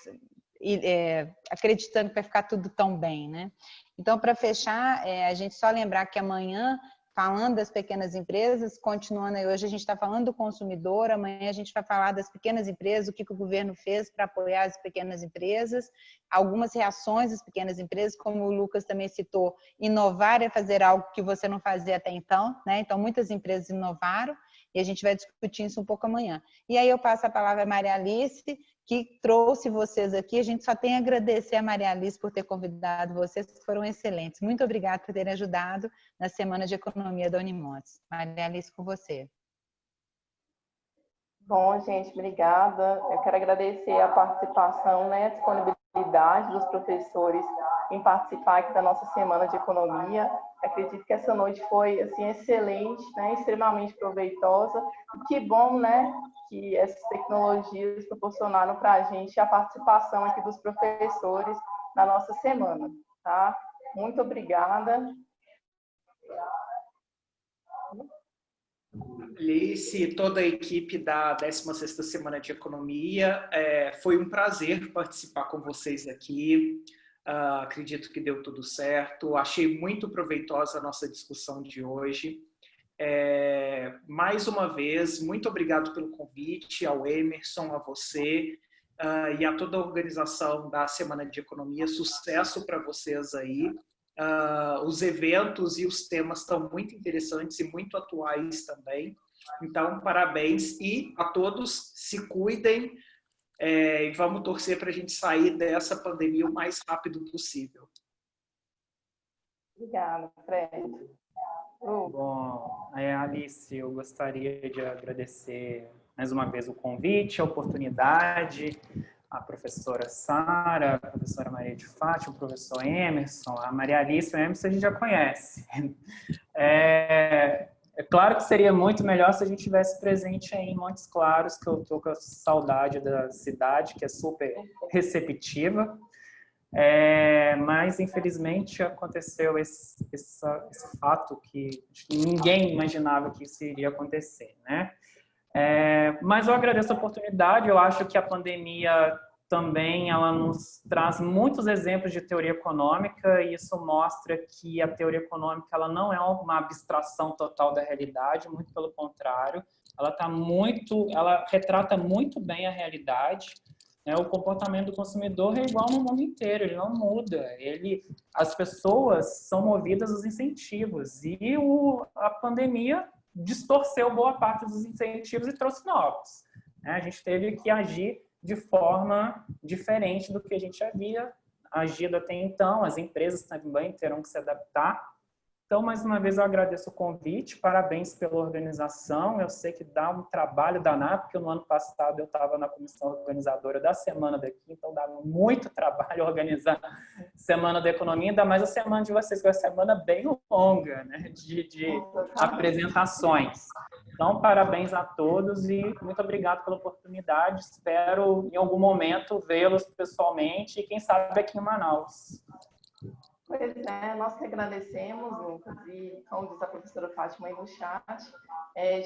acreditando que vai ficar tudo tão bem, né? Então, para fechar, a gente só lembrar que amanhã, falando das pequenas empresas, continuando aí, hoje a gente está falando do consumidor, amanhã a gente vai falar das pequenas empresas, o que o governo fez para apoiar as pequenas empresas, algumas reações das pequenas empresas, como o Lucas também citou, inovar é fazer algo que você não fazia até então, né? Então, muitas empresas inovaram, e a gente vai discutir isso um pouco amanhã. E aí eu passo a palavra à Maria Alice, que trouxe vocês aqui. A gente só tem a agradecer a Maria Alice por ter convidado vocês, que foram excelentes. Muito obrigada por terem ajudado na Semana de Economia da Unimontes. Maria Alice, com você. Bom, gente, obrigada. Eu quero agradecer a participação, né, a disponibilidade dos professores em participar aqui da nossa Semana de Economia. Acredito que essa noite foi assim, excelente, né, extremamente proveitosa. E que bom, né, que essas tecnologias proporcionaram para a gente a participação aqui dos professores na nossa semana. Tá? Muito obrigada. Alice, toda a equipe da 16ª Semana de Economia. Foi um prazer participar com vocês aqui. Acredito que deu tudo certo. Achei muito proveitosa a nossa discussão de hoje. Mais uma vez, muito obrigado pelo convite, ao Emerson, a você e a toda a organização da Semana de Economia. Sucesso para vocês aí. Os eventos e os temas estão muito interessantes e muito atuais também. Então, parabéns e a todos se cuidem e vamos torcer para a gente sair dessa pandemia o mais rápido possível. Obrigada, Fred. Bom, Alice, eu gostaria de agradecer mais uma vez o convite, a oportunidade, a professora Sara, a professora Maria de Fátima, o professor Emerson, a Maria Alice, o Emerson a gente já conhece. É claro que seria muito melhor se a gente estivesse presente aí em Montes Claros, que eu estou com a saudade da cidade, que é super receptiva. Mas, infelizmente, aconteceu esse fato que ninguém imaginava que isso iria acontecer, né? Mas eu agradeço a oportunidade. Eu acho que a pandemia também ela nos traz muitos exemplos de teoria econômica e isso mostra que a teoria econômica ela não é uma abstração total da realidade, muito pelo contrário, ela retrata muito bem a realidade. O comportamento do consumidor é igual no mundo inteiro, ele não muda. As pessoas são movidas aos incentivos e a pandemia distorceu boa parte dos incentivos e trouxe novos. A gente teve que agir de forma diferente do que a gente havia agido até então. As empresas também terão que se adaptar. Então, mais uma vez, eu agradeço o convite, parabéns pela organização. Eu sei que dá um trabalho danado, porque no ano passado eu estava na comissão organizadora da Semana daqui, então dá muito trabalho organizar a Semana da Economia, ainda mais a semana de vocês, que é uma semana bem longa, né, de apresentações. Então, parabéns a todos e muito obrigado pela oportunidade. Espero, em algum momento, vê-los pessoalmente e, quem sabe, aqui em Manaus. Pois é, nós que agradecemos, Lucas, e como diz a professora Fátima aí no chat,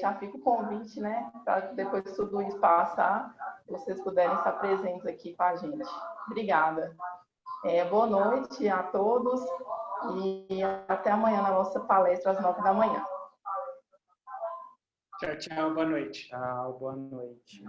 já fica o convite, né, para depois que tudo isso passar, vocês puderem estar presentes aqui com a gente. Obrigada. Boa noite a todos e até amanhã na nossa palestra às 9 da manhã. Tchau, tchau, boa noite. Tchau, boa noite.